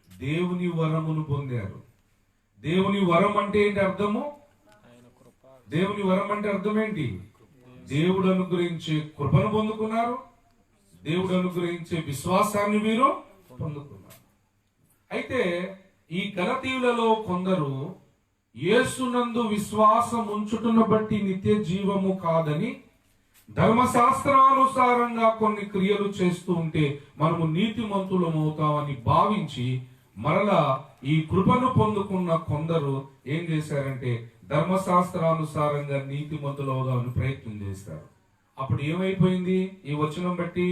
దేవుని వరమును పొందారు. దేవుని వరం అంటే ఏంటి అర్థము? దేవుని వరం అంటే అర్థం ఏంటి? దేవుడు అనుగ్రహించే కృపను పొందుకున్నారు, దేవుడు అనుగ్రహించే విశ్వాసాన్ని వీరు పొందుకున్నారు. అయితే ఈ గలతీయులలో కొందరు యేసునందు విశ్వాసం ఉంచుటను బట్టి నిత్య జీవము కాదని ధర్మశాస్త్రానుసారంగా కొన్ని క్రియలు చేస్తూ ఉంటే మనము నీతిమంతులమవుతామని భావించి మరలా ఈ కృపను పొందుకున్న కొందరు ఏం చేశారంటే ధర్మశాస్త్రానుసారంగా నీతిమంతులవుదామని ప్రయత్నం చేస్తారు. అప్పుడు ఏమైపోయింది? ఈ వచనం బట్టి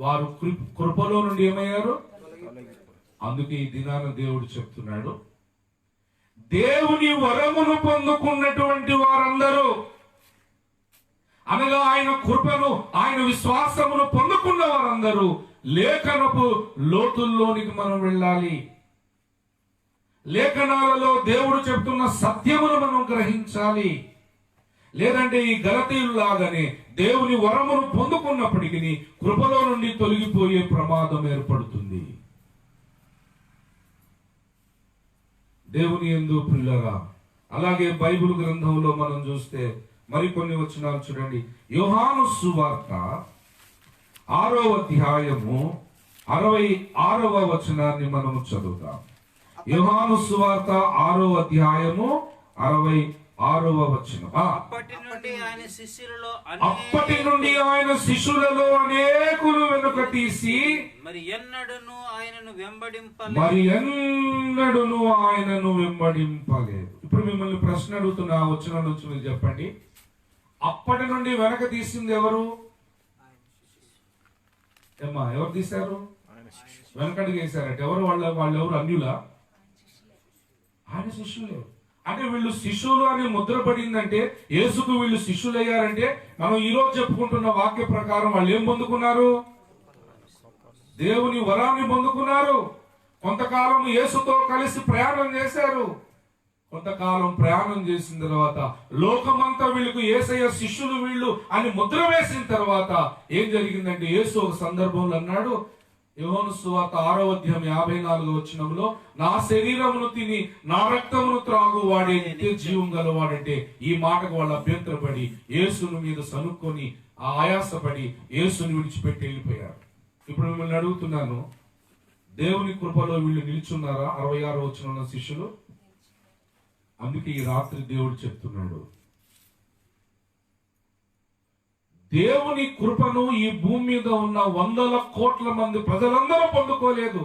వారు కృపలో నుండి ఏమయ్యారు? అందుకే ఈ దినాన దేవుడు చెప్తున్నాడు, దేవుని వరమును పొందుకున్నటువంటి వారందరూ, అనగా ఆయన కృపను, ఆయన విశ్వాసమును పొందుకున్న వారందరూ లేఖనపు లోతుల్లోనికి మనం వెళ్ళాలి. లేఖనాలలో దేవుడు చెప్తున్న సత్యమును మనం గ్రహించాలి. లేదంటే ఈ గలతీయులు లాగానే దేవుని వరమును పొందుకున్నప్పటికీ కృపలో నుండి తొలగిపోయే ప్రమాదం ఏర్పడుతుంది. దేవుని యందు ప్రియులారా, అలాగే బైబిల్ గ్రంథంలో మనం చూస్తే మరికొన్ని వచనాలు చూడండి. యోహాను సువార్త 6వ అధ్యాయము 66వ వచనాన్ని మనము చదువుతాం. యోహాను సువార్త 6వ అధ్యాయము 66వ వచనం. అప్పటి నుండి ఆయన శిష్యులలో అనేకులు వెనుక తీసి మరి ఎన్నడూను ఆయనను వెంబడింపలేదు. ఇప్పుడు మిమ్మల్ని ప్రశ్న అడుగుతున్నా, వచనం నుంచి మీరు చెప్పండి. అప్పటి నుండి వెనక తీసింది ఎవరు? ఏమ్మా, ఎవరు తీశారు? వెనకడికి వేశారట. ఎవరు? వాళ్ళెవరు? అన్యులా? ఆయన శిష్యులే. అంటే వీళ్ళు శిష్యులు అని ముద్ర పడిందంటే, యేసుకు వీళ్ళు శిష్యులు అయ్యారంటే, మనం ఈ రోజు చెప్పుకుంటున్న వాక్య ప్రకారం వాళ్ళు ఏం పొందుకున్నారు? దేవుని వరాన్ని పొందుకున్నారు. కొంతకాలం యేసుతో కలిసి ప్రయాణం చేశారు. కొంతకాలం ప్రయాణం చేసిన తర్వాత లోకమంతా వీళ్ళకు యేసయ్య శిష్యులు వీళ్ళు అని ముద్ర వేసిన తర్వాత ఏం జరిగిందంటే, యేసు ఒక సందర్భంలో అన్నాడు, యోహాను సువార్త 6వ అధ్యాయం 54వ వచనంలో, నా శరీరమును తిని నా రక్తమును త్రాగు వాడే నిత్య జీవం గలవాడంటే, ఈ మాటకు వాళ్ళు అభ్యంతరపడి యేసును మీద సనుక్కొని ఆయాసపడి యేసుని విడిచిపెట్టి వెళ్ళిపోయారు. ఇప్పుడు మిమ్మల్ని అడుగుతున్నాను, దేవుని కృపలో వీళ్ళు నిల్చున్నారా? 66వ వచనంలో శిష్యులు. అందుకే ఈ రాత్రి దేవుడు చెప్తున్నాడు, దేవుని కృపను ఈ భూమి మీద ఉన్న 100 కోట్ల మంది ప్రజలందరూ పొందుకోలేదు.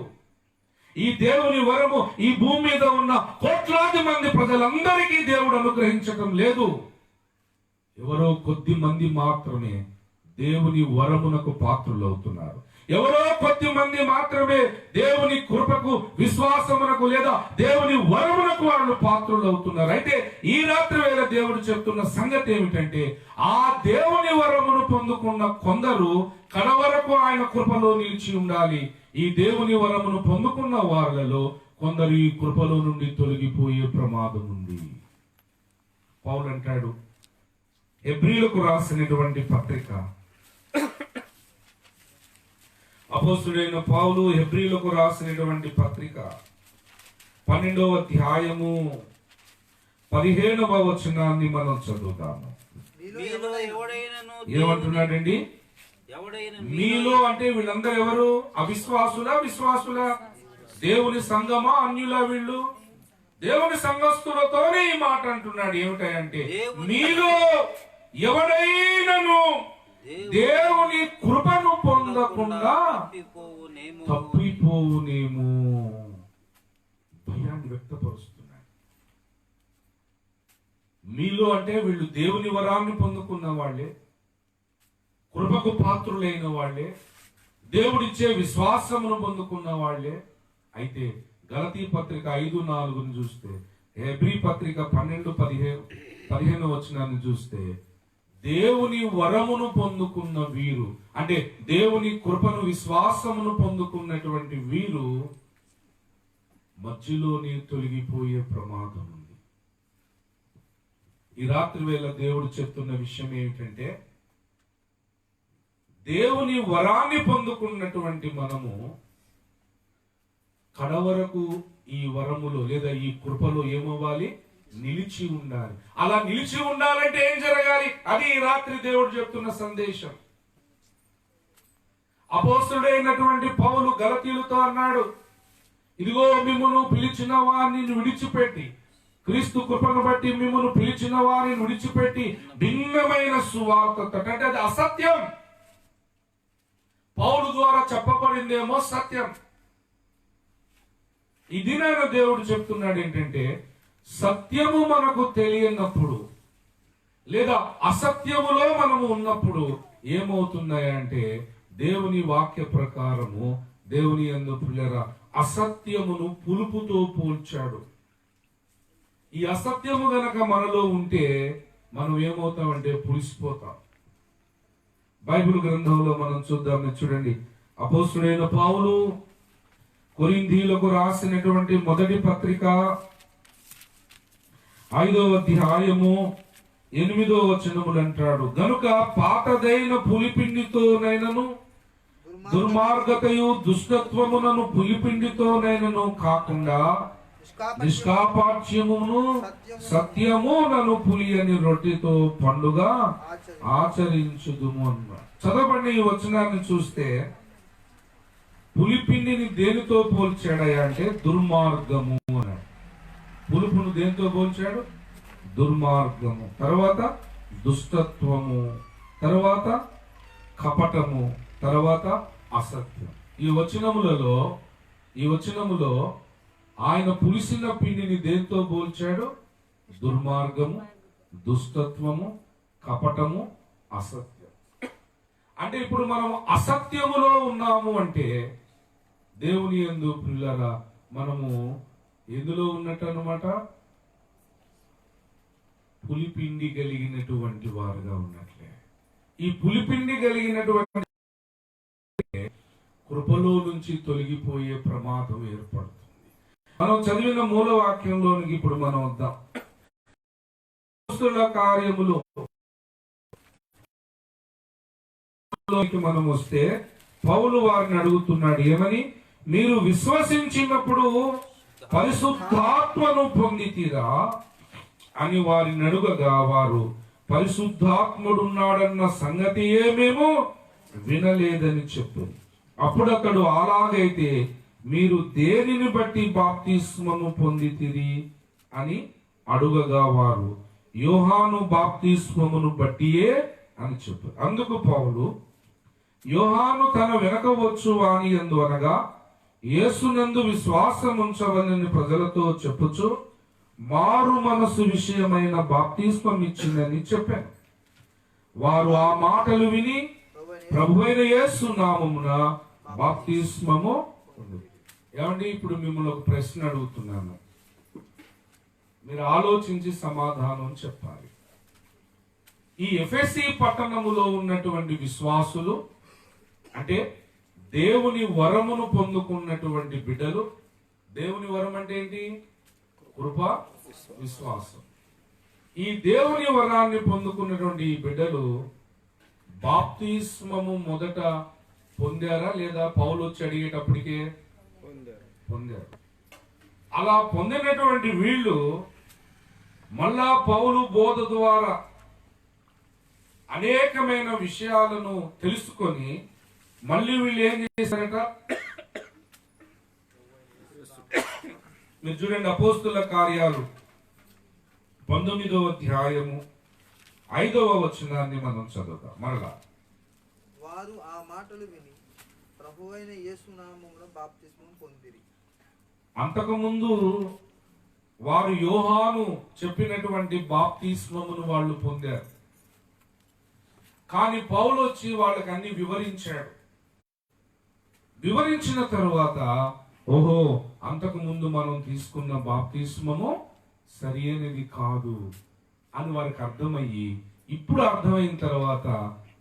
ఈ దేవుని వరము ఈ భూమి మీద ఉన్న కోట్లాది మంది ప్రజలందరికీ దేవుడు అనుగ్రహించటం లేదు. ఎవరో కొద్ది మంది మాత్రమే దేవుని వరమునకు పాత్రులు అవుతున్నారు. ఎవరో కొద్ది మంది మాత్రమే దేవుని కృపకు, విశ్వాసమునకు లేదా దేవుని వరమునకు వాళ్ళు పాత్రులు అవుతున్నారు. అయితే ఈ రాత్రి వేళ దేవుడు చెప్తున్న సంగతి ఏమిటంటే, ఆ దేవుని వరమును పొందుకున్న కొందరు కడవరకు ఆయన కృపలో నిలిచి ఉండాలి. ఈ దేవుని వరమును పొందుకున్న వారిలో కొందరు ఈ కృపలో నుండి తొలగిపోయే ప్రమాదం ఉంది. పౌలు అంటాడు, హెబ్రీయులకు రాసినటువంటి పత్రిక అపోస్తుడైన పౌలు హెబ్రీలకు రాసినటువంటి పత్రిక 12వ అధ్యాయము 15వ వచనాన్ని మనం చదువుతాము. మీలో ఎవడైనను ఏమంటున్నాడండి? మీలో అంటే వీళ్ళందరూ ఎవరు? అవిశ్వాసులా విశ్వాసులా? దేవుని సంఘమా అన్యులా? వీళ్ళు దేవుని సంఘస్థులతోనే ఈ మాట అంటున్నాడు. ఏమిటంటే మీలో ఎవడైనను దేవుని కృపను పొందకుండా తప్పిపోవునేమో భయాన్ని వ్యక్తపరుస్తున్నాడు. మీలో అంటే వీళ్ళు దేవుని వరాన్ని పొందుకున్న వాళ్ళే, కృపకు పాత్రులైన వాళ్ళే, దేవుడిచ్చే విశ్వాసమును పొందుకున్న వాళ్ళే. అయితే గలతీ పత్రిక 5:4 చూస్తే, హెబ్రీ పత్రిక 12:15 వచనాన్ని చూస్తే, దేవుని వరమును పొందుకున్న వీరు అంటే దేవుని కృపను విశ్వాసమును పొందుకున్నటువంటి వీరు మధ్యలోనే తొలగిపోయే ప్రమాదం ఉంది. ఈ రాత్రి వేళ దేవుడు చెప్తున్న విషయం ఏమిటంటే, దేవుని వరాన్ని పొందుకున్నటువంటి మనము కడవరకు ఈ వరములో లేదా ఈ కృపలో ఏమవ్వాలి? నిలిచి ఉండాలి. అలా నిలిచి ఉండాలంటే ఏం జరగాలి? అది ఈ రాత్రి దేవుడు చెప్తున్న సందేశం. అపోస్తలుడైనటువంటి పౌలు గలతీయులతో అన్నాడు, ఇదిగో మిమ్మును పిలిచిన వారిని విడిచిపెట్టి, క్రీస్తు కృపను బట్టి మిమ్మును పిలిచిన వారిని విడిచిపెట్టి భిన్నమైన సువార్త, అంటే అది అసత్యం. పౌలు ద్వారా చెప్పబడిందేమో సత్యం. ఇది నేను దేవుడు చెప్తున్నాడు ఏంటంటే, సత్యము మనకు తెలియనప్పుడు లేదా అసత్యములో మనము ఉన్నప్పుడు ఏమవుతున్నాయంటే, దేవుని వాక్య ప్రకారము దేవుని యందు పిల్లరా అసత్యమును పులుపుతో పోల్చాడు. ఈ అసత్యము గనక మనలో ఉంటే మనం ఏమవుతామంటే పులిసిపోతాం. బైబిల్ గ్రంథంలో మనం చూద్దాం. చూడండి, అపోస్తుడైన పౌలు కొరింథీయులకు రాసినటువంటి మొదటి పత్రిక 5వ అధ్యాయము 8వ వచనములు అంటాడు, గనుక పాతదైన పులిపిండితోనైనను దుర్మార్గతయు దుష్టత్వమునను పులిపిండితోనైనను కాకుండా నిష్కాపాఠ్యమును సత్యమునను పులియని రొట్టెతో పండుగ ఆచరించుదుము అన్నాడు. చదవండి ఈ వచనాన్ని చూస్తే, పులిపిండిని దేనితో పోల్చాడయ్యా అంటే దుర్మార్గము అన్నాడు. పులుపును దేనితో పోల్చాడు? దుర్మార్గము, తర్వాత దుష్టత్వము, తర్వాత కపటము, తర్వాత అసత్యం. ఈ వచనములో ఆయన పులిసిన పిండిని దేంతో పోల్చాడు? దుర్మార్గము, దుష్టత్వము, కపటము, అసత్యం. అంటే ఇప్పుడు మనం అసత్యములో ఉన్నాము అంటే దేవుని యందు పిల్లరా మనము ఎందులో ఉన్నట్టు అన్నమాట? పులిపిండి కలిగినటువంటి వారుగా ఉన్నట్లే. ఈ పులిపిండి కలిగినటువంటి కృపలో నుంచి తొలగిపోయే ప్రమాదం ఏర్పడుతుంది. మనం చదివిన మూల వాక్యంలోనికి ఇప్పుడు మనం వద్దాం. అపోస్తలుల కార్యములు మనం వస్తే పౌలు వారిని అడుగుతున్నాడు, ఏమని? మీరు విశ్వసించినప్పుడు పరిశుద్ధాత్మను పొందితిరా అని వారిని అడుగగా, వారు పరిశుద్ధాత్ముడున్నాడన్న సంగతి ఏమేమో వినలేదని చెప్పారు. అప్పుడు అతడు, అలాగైతే మీరు దేనిని బట్టి బాప్తిస్మము పొందితిరి అని అడుగగా, వారు యోహాను బాప్తిస్మమును బట్టియే అని చెప్పారు. అందుకు పౌలు, యోహాను తన వెనక వచ్చు వాని యందు అనగా యేసునందు విశ్వాసం ఉంచవలని ప్రజలతో చెప్పుచు మారు మనసు విషయమైన బాప్తిస్మం ఇచ్చిందని చెప్పాను. వారు ఆ మాటలు విని ప్రభువైన యేసు నామమున బాప్తిస్మము. ఏమండి, ఇప్పుడు మిమ్మల్ని ఒక ప్రశ్న అడుగుతున్నాను, మీరు ఆలోచించి సమాధానం చెప్పాలి. ఈ ఎఫెసీ పట్టణములో ఉన్నటువంటి విశ్వాసులు అంటే దేవుని వరమును పొందుకున్నటువంటి బిడ్డలు. దేవుని వరం అంటే ఏంటి? కృప, విశ్వాసం. ఈ దేవుని వరాన్ని పొందుకున్నటువంటి ఈ బిడ్డలు బాప్తిస్మము మొదట పొందారా లేదా పౌలు వచ్చి అడిగేటప్పటికే పొందారు. పొందారు. అలా పొందినటువంటి వీళ్ళు మళ్ళా పౌలు బోధ ద్వారా అనేకమైన విషయాలను తెలుసుకొని మళ్ళీ వీళ్ళు ఏం చేశారట? మీరు చూడండి, అపోస్తుల కార్యాలు 19వ అధ్యాయము 5వ వచనాన్ని మనం చదువుతాం. మరలా వారు ఆ మాటలు విని ప్రభువైన యేసు నామమున బాప్తిస్మం పొందిరి. అంతకుముందు వారు యోహాను చెప్పినటువంటి బాప్తిస్మమును వాళ్ళు పొందారు. కానీ పౌలు వచ్చి వాళ్ళకి అన్ని వివరించాడు. వివరించిన తరువాత ఓహో, అంతకు ముందు మనం తీసుకున్న బాప్తిస్మము సరి అయినది కాదు అని వారికి అర్థమయ్యి, ఇప్పుడు అర్థమైన తర్వాత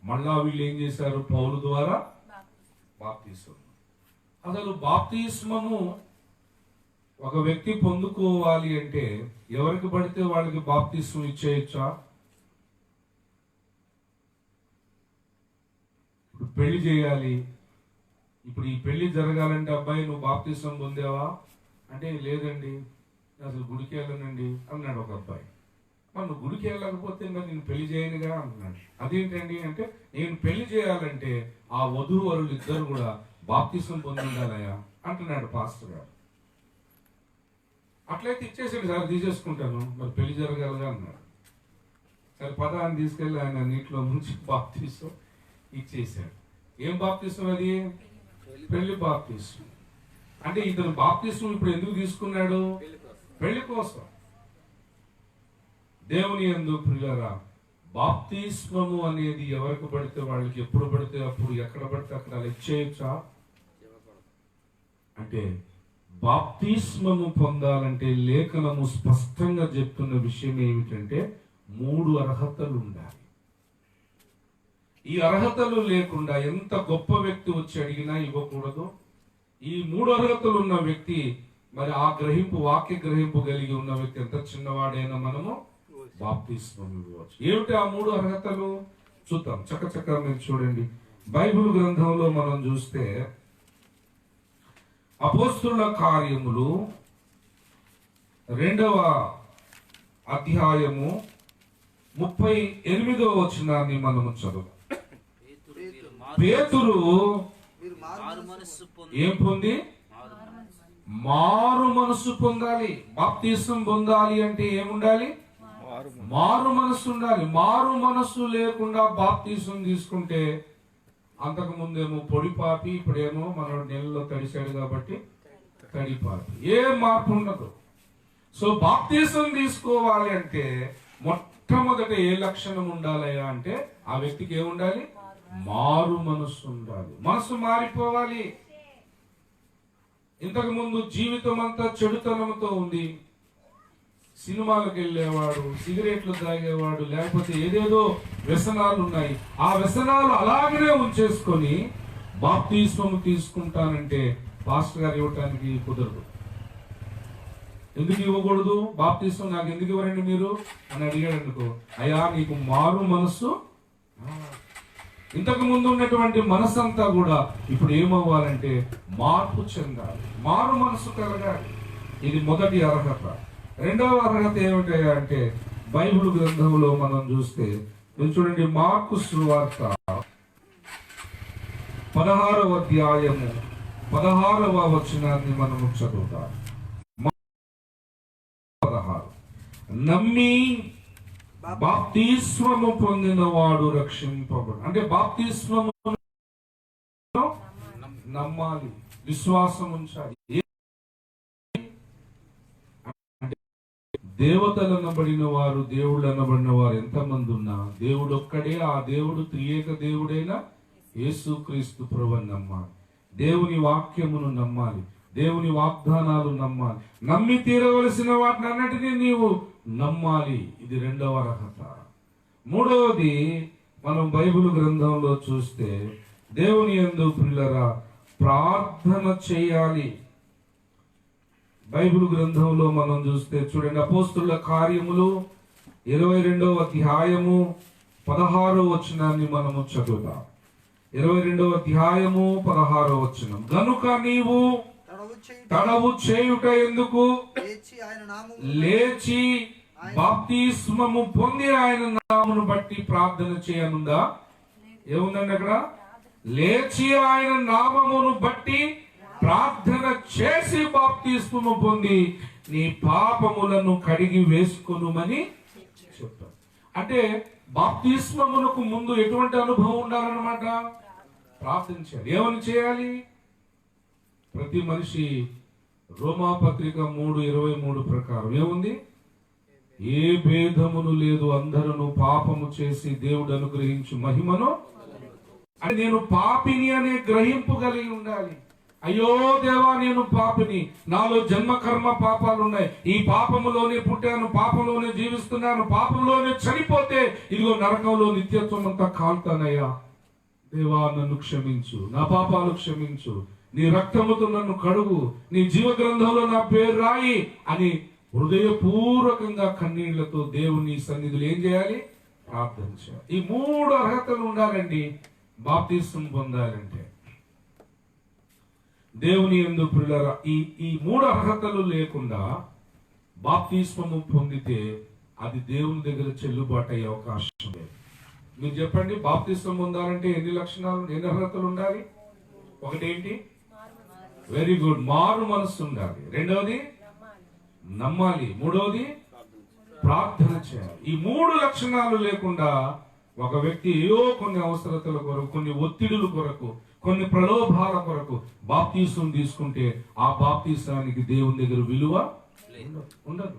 మళ్ళా వీళ్ళు ఏం చేశారు? పౌలు ద్వారా బాప్తిస్మం. అసలు బాప్తిస్మము ఒక వ్యక్తి పొందుకోవాలి అంటే ఎవరికి పడితే వాళ్ళకి బాప్తిస్మం ఇచ్చేయచ్చా? ఇప్పుడు పెళ్లి చేయాలి, ఇప్పుడు ఈ పెళ్లి జరగాలంటే అబ్బాయి నువ్వు బాప్తిస్మం పొందావా అంటే లేదండి అసలు గుడికి వెళ్ళనండి అన్నాడు ఒక అబ్బాయి. మరి నువ్వు గుడికి వెళ్ళకపోతే మరి నేను పెళ్లి చేయనుగా అంటున్నాడు. అదేంటండి అంటే నేను పెళ్లి చేయాలంటే ఆ వధూవరులు ఇద్దరు కూడా బాప్తిస్మం పొంది ఉండాలయా అంటున్నాడు పాస్టర్ గారు. అట్లయితే ఇచ్చేసాడు, సార్ తీసేసుకుంటాను, మరి పెళ్లి జరగాలిగా అన్నాడు. సరే పద అని తీసుకెళ్ళి ఆయన నీటిలో ముంచి బాప్తిస్మం ఇచ్చేసాడు. ఏం బాప్తిస్మం అది? పెళ్లి బాప్తిస్మం. అంటే ఇతను బాప్తిస్మం ఇప్పుడు ఎందుకు తీసుకున్నాడు? పెళ్లి కోసం. దేవుని యందు ప్రియులారా, బాప్తిస్మము అనేది ఎవరికి పడితే వాళ్ళకి ఎప్పుడు పడితే అప్పుడు ఎక్కడ పడితే అక్కడ అలా ఇచ్చేయచ్చా? అంటే బాప్తిస్మము పొందాలంటే లేఖనము స్పష్టంగా చెప్తున్న విషయం ఏమిటంటే 3 అర్హతలు ఉండాలి. ఈ అర్హతలు లేకుండా ఎంత గొప్ప వ్యక్తి వచ్చి అడిగినా ఇవ్వకూడదు. ఈ 3 అర్హతలు ఉన్న వ్యక్తి మరి ఆ గ్రహింపు, వాక్య గ్రహింపు కలిగి ఉన్న వ్యక్తి ఎంత చిన్నవాడైనా మనము బాప్తిస్మం ఇవ్వచ్చు. ఏమిటి ఆ 3 అర్హతలు? చూద్దాం చక్కచక్క. మీరు చూడండి, బైబిల్ గ్రంథంలో మనం చూస్తే అపోస్తుల కార్యములు 2వ అధ్యాయము 38వ వచనాన్ని మనము చదువు. పేతురు మీరు మారు మనస్సు పొంది ఏం పొంది? మారు మనస్సు పొందాలి. బాప్తిస్మం పొందాలి అంటే ఏముండాలి? మారు మనస్సు ఉండాలి. మారు మనస్సు లేకుండా బాప్తిస్మం తీసుకుంటే అంతకు ముందేమో పొడిపాపి, ఇప్పుడేమో మనోడు నెలలో తడిసాడు కాబట్టి తడిపాపి, ఏ మార్పు ఉండదు. సో బాప్తిస్మం తీసుకోవాలి అంటే మొట్టమొదట ఏ లక్షణం ఉండాలయా అంటే ఆ వ్యక్తికి ఏముండాలి? మారు మనస్సు ఉండాలి. మనసు మారిపోవాలి. ఇంతకు ముందు జీవితం అంతా చెడుతనంతో ఉంది. సినిమాలకు వెళ్ళేవాడు, సిగరెట్లు తాగేవాడు, లేకపోతే ఏదేదో వ్యసనాలు ఉన్నాయి. ఆ వ్యసనాలు అలాగనే ఉంచేసుకొని బాప్తిస్మం తీసుకుంటానంటే పాస్టర్ గారు ఇవ్వటానికి కుదరదు. ఎందుకు ఇవ్వకూడదు? బాప్తిస్మం నాకు ఎందుకు ఇవ్వరండి మీరు అని అడిగాడు అనుకో, అయ్యా నీకు మారు మనస్సు, ఇంతకు ముందు ఉన్నటువంటి మనసంతా కూడా ఇప్పుడు ఏమవ్వాలంటే మార్పు చెందాలి, మారు మనసు కలగాలి. ఇది మొదటి అర్హత. 2వ అర్హత ఏమిటయ్యా అంటే బైబిల్ గ్రంథంలో మనం చూస్తే మీరు చూడండి, మార్కు సువార్త 16వ అధ్యాయము 16వ వచనాన్ని మనము చదువుతాం. 16 నమ్మి బాప్తిస్మము పొందిన వాడు రక్షింపబడు. అంటే బాప్తిస్మము నమ్మాలి, విశ్వాసం ఉంచాలి. దేవతలు అనబడిన వారు, దేవుళ్ళు అనబడిన వారు ఎంతమంది ఉన్నా దేవుడు ఒక్కడే. ఆ దేవుడు త్రియేక దేవుడైన యేసుక్రీస్తు ప్రభువుని నమ్మాలి. దేవుని వాక్యమును నమ్మాలి, దేవుని వాగ్దానాలు నమ్మాలి. నమ్మి తీరవలసిన వాటిని అన్నిటినీ నీవు నమ్మాలి. ఇది 2వ అర్హత. 3వది మనం బైబిల్ గ్రంథంలో చూస్తే దేవుని యందు ప్రియులారా ప్రార్థన చేయాలి. బైబిల్ గ్రంథంలో మనం చూస్తే చూడండి, అపోస్తుల కార్యములు 22వ అధ్యాయము 16వ వచనాన్ని మనము చదువుదాం. 22వ అధ్యాయము 16వ వచనం. గనుక నీవు తడవు చేయుట ఎందుకు? లేచి బాప్తిస్మము పొంది ఆయన నామమును బట్టి ప్రార్థన చేయనుందా? ఏముందండి అక్కడ? లేచి ఆయన నామమును బట్టి ప్రార్థన చేసి బాప్తిస్మము పొంది నీ పాపములను కడిగి వేసుకొనుమని చెప్పారు. అంటే బాప్తిస్మమునకు ముందు ఎటువంటి అనుభవం ఉండాలన్నమాట? ప్రార్థించాలి. ఏమని చేయాలి? ప్రతి మనిషి రోమాపత్రిక 3:23 ప్రకారం ఏముంది? ఏ భేదమును లేదు, అందరూ పాపము చేసి దేవుడు అనుగ్రహించు మహిమను. అంటే నేను పాపిని అనే గ్రహింపు కలిగి ఉండాలి. అయ్యో దేవా, నేను పాపిని, నాలో జన్మ కర్మ పాపాలు ఉన్నాయి, ఈ పాపములోనే పుట్టాను, పాపంలోనే జీవిస్తున్నాను, పాపంలోనే చనిపోతే ఇదిగో నరకంలో నిత్యత్వం అంతా కాల్తానయ్యా. దేవా, నన్ను క్షమించు, నా పాపాలు క్షమించు, నీ రక్తముతో నన్ను కడుగు, నీ జీవ గ్రంథంలో నా పేరు రాయి అని హృదయపూర్వకంగా కన్నీళ్లతో దేవుని సన్నిధిలో ఏం చేయాలి? ప్రార్థన చేయాలి. ఈ 3 అర్హతలు ఉండాలండి బాప్తిస్మం పొందాలంటే. దేవుని యందు ప్రియులారా, ఈ 3 అర్హతలు లేకుండా బాప్తిస్మము పొందితే అది దేవుని దగ్గర చెల్లుబాటు అయ్యే అవకాశం లేదు. మీరు చెప్పండి, బాప్తిస్మం పొందాలంటే ఎన్ని లక్షణాలు, ఎన్ని అర్హతలు ఉండాలి? ఒకటేంటి? వెరీ గుడ్, మారు మనస్సు ఉండాలి. రెండవది నమ్మాలి. మూడవది ప్రార్థన చేయాలి. ఈ 3 లక్షణాలు లేకుండా ఒక వ్యక్తి ఏదో కొన్ని అవసరతల కొరకు, కొన్ని ఒత్తిడుల కొరకు, కొన్ని ప్రలోభాల కొరకు బాప్తిస్మం తీసుకుంటే ఆ బాప్తిస్మానికి దేవుని దగ్గర విలువ ఉండదు.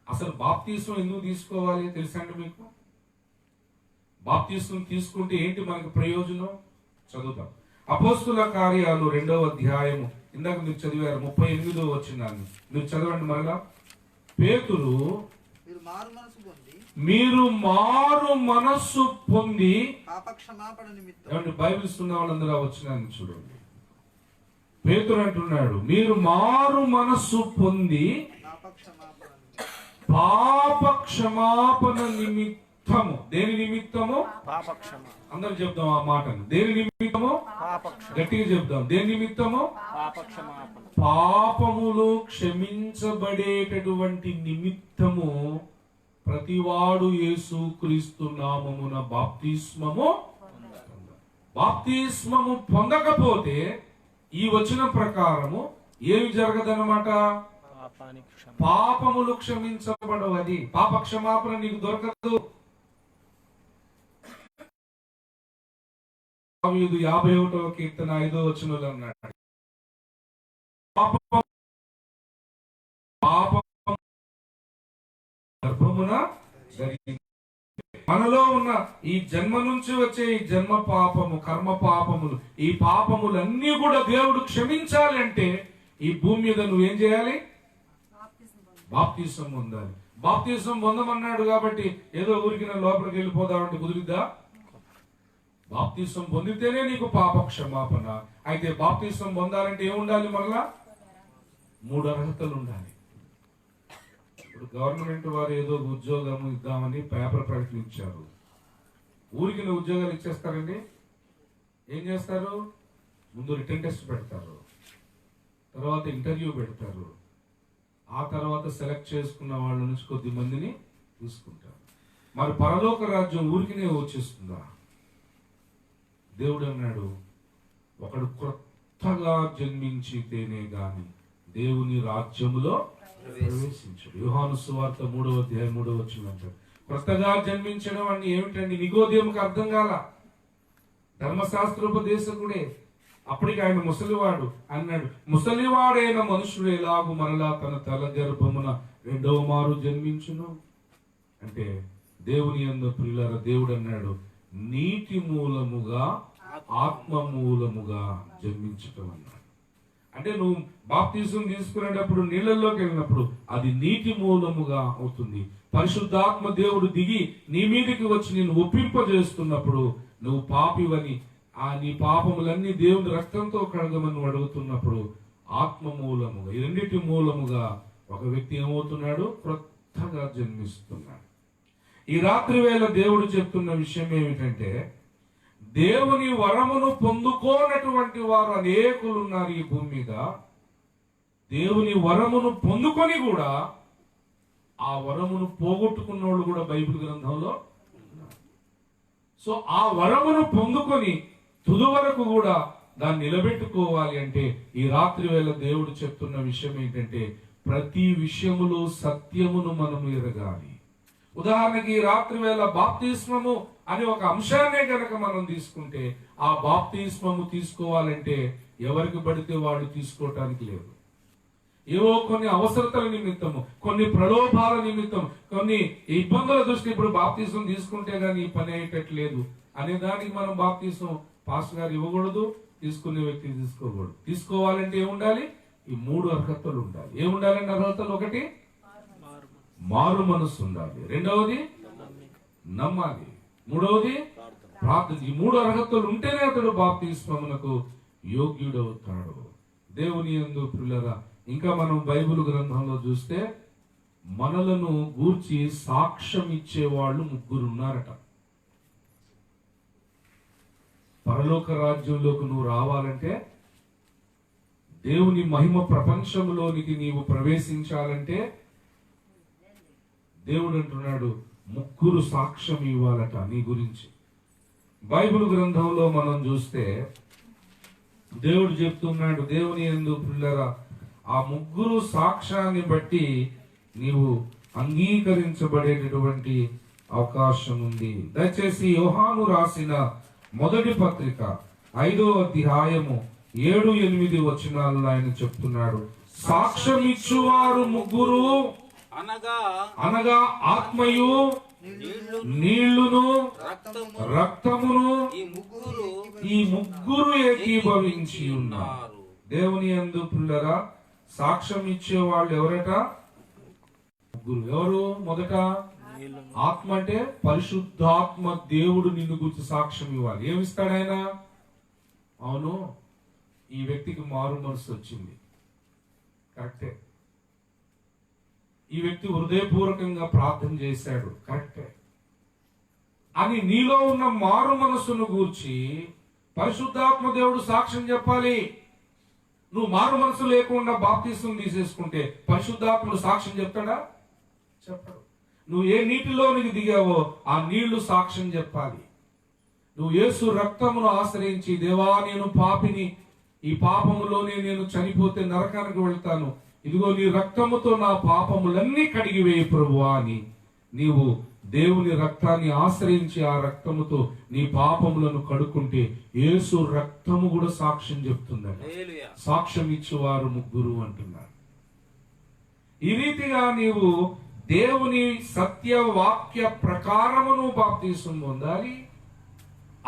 అసలు బాప్తిస్మం ఎందుకు తీసుకోవాలి తెలుసా అండి మీకు? బాప్తిస్మం తీసుకుంటే ఏంటి మనకు ప్రయోజనం? చదువుతాం. అపోస్తుల కార్యాలు 2వ అధ్యాయము, ఇందాక మీరు చదివారు, 38వ వచనాన్ని మీరు చదవండి మరలా. పేతురు, మీరు మారు మనస్సు పొంది పాపక్షమాపణ నిమిత్తం. బైబిల్స్ ఉన్న వాళ్ళందరూ ఆ వచనాన్ని చూడండి. పేతురు అంటున్నాడు, మీరు మారు మనస్సు పొంది పాప క్షమాపణ నిమిత్తము. దేని నిమిత్తము? అందరు చెప్దాం ఆ మాటను. దేని నిమిత్తము? గట్టిగా చెప్దాం. దేని నిమిత్తము? పాపములు క్షమించబడేటటువంటి నిమిత్తము ప్రతివాడు యేసుక్రీస్తు నామమున బాప్తిస్మము. బాప్తిస్మము పొందకపోతే ఈ వచనం ప్రకారము ఏమి జరగదన్నమాట? పాపములు క్షమించబడవు. అది పాప క్షమాపణ నీకు దొరకదు. 51వ కీర్తన 5వ వచనంలో అన్నాడు, పాపం గర్భమున జరిగింది. మనలో ఉన్న ఈ జన్మ నుంచి వచ్చే ఈ జన్మ పాపము, కర్మ పాపములు, ఈ పాపములన్నీ కూడా దేవుడు క్షమించాలి అంటే ఈ భూమి మీద నువ్వేం చేయాలి? బాప్తిస్మం పొందాలి. బాప్తిస్మం పొందమన్నాడు కాబట్టి ఏదో ఊరికి లోపలికి వెళ్ళిపోదామంటే కుదిరిద్దా? బాప్తిస్మం పొందితేనే నీకు పాప క్షమాపణ. అయితే బాప్తిస్మం పొందాలంటే ఏముండాలి? మరలా 3 అర్హతలు ఉండాలి. ఇప్పుడు గవర్నమెంట్ వారు ఏదో ఉద్యోగం ఇద్దామని పేపర్ ప్రకటించారు. ఊరికి ఉద్యోగాలు ఇచ్చేస్తారండి. ఏం చేస్తారు? ముందు రిటన్ టెస్ట్ పెడతారు, తర్వాత ఇంటర్వ్యూ పెడతారు, ఆ తర్వాత సెలెక్ట్ చేసుకున్న వాళ్ళ నుంచి కొద్ది మందిని తీసుకుంటారు. మరి పరలోక రాజ్యం ఊరికినే వచ్చేస్తుందా? దేవుడు అన్నాడు, ఒకడు కొత్తగా జన్మించితేనే గాని దేవుని రాజ్యములో ప్రవేశించడు. యోహాను సువార్త 3వ అధ్యాయం 3వ వచనం అంటాడు. కొత్తగా జన్మించడం అంటే ఏమిటండి? నికోదేముకు అర్థం కాల. ధర్మశాస్త్రోపదేశకుడే, అప్పటికి ఆయన ముసలివాడు. అన్నాడు, ముసలివాడైన మనుషుడు ఎలాగూ మరలా తన తల గర్భమున 2వ మారు జన్మించును అంటే దేవుని యందు ప్రియులారా, దేవుడు అన్నాడు, నీటి మూలముగా ఆత్మ మూలముగా జన్మించటం అన్నాడు. అంటే నువ్వు బాప్తిజం తీసుకునేటప్పుడు నీళ్ళల్లోకి వెళ్ళినప్పుడు అది నీటి మూలముగా అవుతుంది. పరిశుద్ధాత్మ దేవుడు దిగి నీ మీదకి వచ్చి నేను ఒప్పింపజేస్తున్నప్పుడు నువ్వు పాపివని, నీ పాపములన్నీ దేవుని రక్తంతో కడగమని అడుగుతున్నప్పుడు ఆత్మ మూలముగా, ఈ రెండింటి మూలముగా ఒక వ్యక్తి ఏమవుతున్నాడు? కొత్తగా జన్మిస్తున్నాడు. ఈ రాత్రి వేళ దేవుడు చెప్తున్న విషయం ఏమిటంటే, దేవుని వరమును పొందుకోనటువంటి వారు అనేకులు ఉన్నారు ఈ భూమి మీద. దేవుని వరమును పొందుకొని కూడా ఆ వరమును పోగొట్టుకున్న వాళ్ళు కూడా బైబిల్ గ్రంథంలో ఉన్నారు. సో ఆ వరమును పొందుకొని తుది వరకు కూడా దాన్ని నిలబెట్టుకోవాలి అంటే ఈ రాత్రి వేళ దేవుడు చెప్తున్న విషయం ఏంటంటే, ప్రతి విషయములో సత్యమును మనం ఎరగాలి. ఉదాహరణకి ఈ రాత్రి వేళ బాప్తిస్మము అనే ఒక అంశాన్నే కనుక మనం తీసుకుంటే, ఆ బాప్తిస్మము తీసుకోవాలంటే ఎవరికి పడితే వాడు తీసుకోవటానికి లేదు. ఏవో కొన్ని అవసరతల నిమిత్తము, కొన్ని ప్రలోభాల నిమిత్తం, కొన్ని ఇబ్బందుల దృష్టి ఇప్పుడు బాప్తిసం తీసుకుంటే గానీ ఈ పని అయ్యేటట్లేదు అనే దానికి మనం బాప్తిసం పాస్టర్ గారు ఇవ్వకూడదు, తీసుకునే వ్యక్తి తీసుకోకూడదు. తీసుకోవాలంటే ఏముండాలి? ఈ 3 అర్హతలు ఉండాలి. ఏముండాలంటే అర్హతలు? ఒకటి, మారు మనసు ఉండాలి. రెండవది నమ్మాలి. మూడవది ప్రార్థన. ఈ 3 అర్హతలు ఉంటేనే అతడు బాప్తిస్మమునకు యోగ్యుడవుతాడు. దేవుని యందు ప్రియులారా, ఇంకా మనం బైబిల్ గ్రంథంలో చూస్తే మనలను గూర్చి సాక్ష్యం ఇచ్చేవాళ్ళు 3 ఉన్నారట. పరలోక రాజ్యంలోకి నువ్వు రావాలంటే, దేవుని మహిమ ప్రపంచంలోనికి నీవు ప్రవేశించాలంటే దేవుడు అంటున్నాడు 3 సాక్ష్యం ఇవ్వాలట నీ గురించి. బైబిల్ గ్రంథంలో మనం చూస్తే దేవుడు చెప్తున్నాడు, దేవుని యందు పిల్లరా, ఆ 3 సాక్ష్యాన్ని బట్టి నీవు అంగీకరించబడేటటువంటి అవకాశం ఉంది. దయచేసి యోహాను రాసిన మొదటి పత్రిక 5వ అధ్యాయము 7-8 వచనాలను ఆయన చెప్తున్నాడు. సాక్ష్యం ఇచ్చువారు 3 అనగా ఆత్మయు, నీళ్లును, రక్తమును ఈ 3 ఏకీభవించి ఉన్నారు. దేవుని యందు పిల్లరా, సాక్ష్యం ఇచ్చే వాళ్ళు ఎవరట? 3. ఎవరు? మొదట ఆత్మ అంటే పరిశుద్ధాత్మ దేవుడు నిన్ను గురించి సాక్ష్యం ఇవ్వాలి. ఏమిస్తాడు ఆయన? అవును, ఈ వ్యక్తికి మారు మనసు వచ్చింది, కరెక్టే. ఈ వ్యక్తి హృదయపూర్వకంగా ప్రార్థన చేశాడు, కరెక్టే అని నీలో ఉన్న మారు మనసును గూర్చి పరిశుద్ధాత్మ దేవుడు సాక్ష్యం చెప్పాలి. నువ్వు మారు మనసు లేకుండా బాప్తిసం తీసేసుకుంటే పరిశుద్ధాత్ముడు సాక్ష్యం చెప్తాడా? చెప్పడు. నువ్వు ఏ నీటిలోనికి దిగావో ఆ నీళ్లు సాక్ష్యం చెప్పాలి. నువ్వు యేసు రక్తమును ఆశ్రయించి, దేవా నేను పాపిని, ఈ పాపములోనే నేను చనిపోతే నరకానికి వెళ్తాను, ఇదిగో నీ రక్తముతో నా పాపములన్నీ కడిగివేయి ప్రభువా అని నీవు దేవుని రక్తాన్ని ఆశ్రయించి ఆ రక్తముతో నీ పాపములను కడుక్కుంటే యేసు రక్తము కూడా సాక్ష్యం చెప్తుందండి. సాక్ష్యం ఇచ్చేవారు 3 అంటున్నారు. ఈ రీతిగా నీవు దేవుని సత్య వాక్య ప్రకారమును బాప్తిస్మం పొందాలి.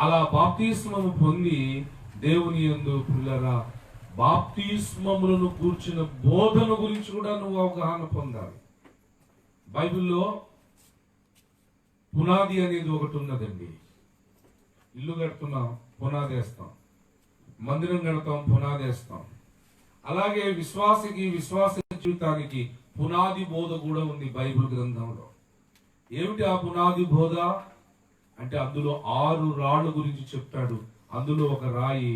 అలా బాప్తిస్మము పొంది దేవుని యందు పిల్లరా బాప్తిస్మములను కూర్చున్న బోధన గురించి కూడా నువ్వు అవగాహన పొందాలి. బైబిల్లో పునాది అనేది ఒకటి ఉన్నదండి. ఇల్లు కడుతున్నాం, పునాది వేస్తాం. మందిరం కడతాం, పునాది వేస్తాం. అలాగే విశ్వాసకి, విశ్వాస జీవితానికి పునాది బోధ కూడా ఉంది బైబిల్ గ్రంథంలో. ఏమిటి ఆ పునాది బోధ అంటే, అందులో 6 రాళ్ళ గురించి చెప్తాడు. అందులో ఒక రాయి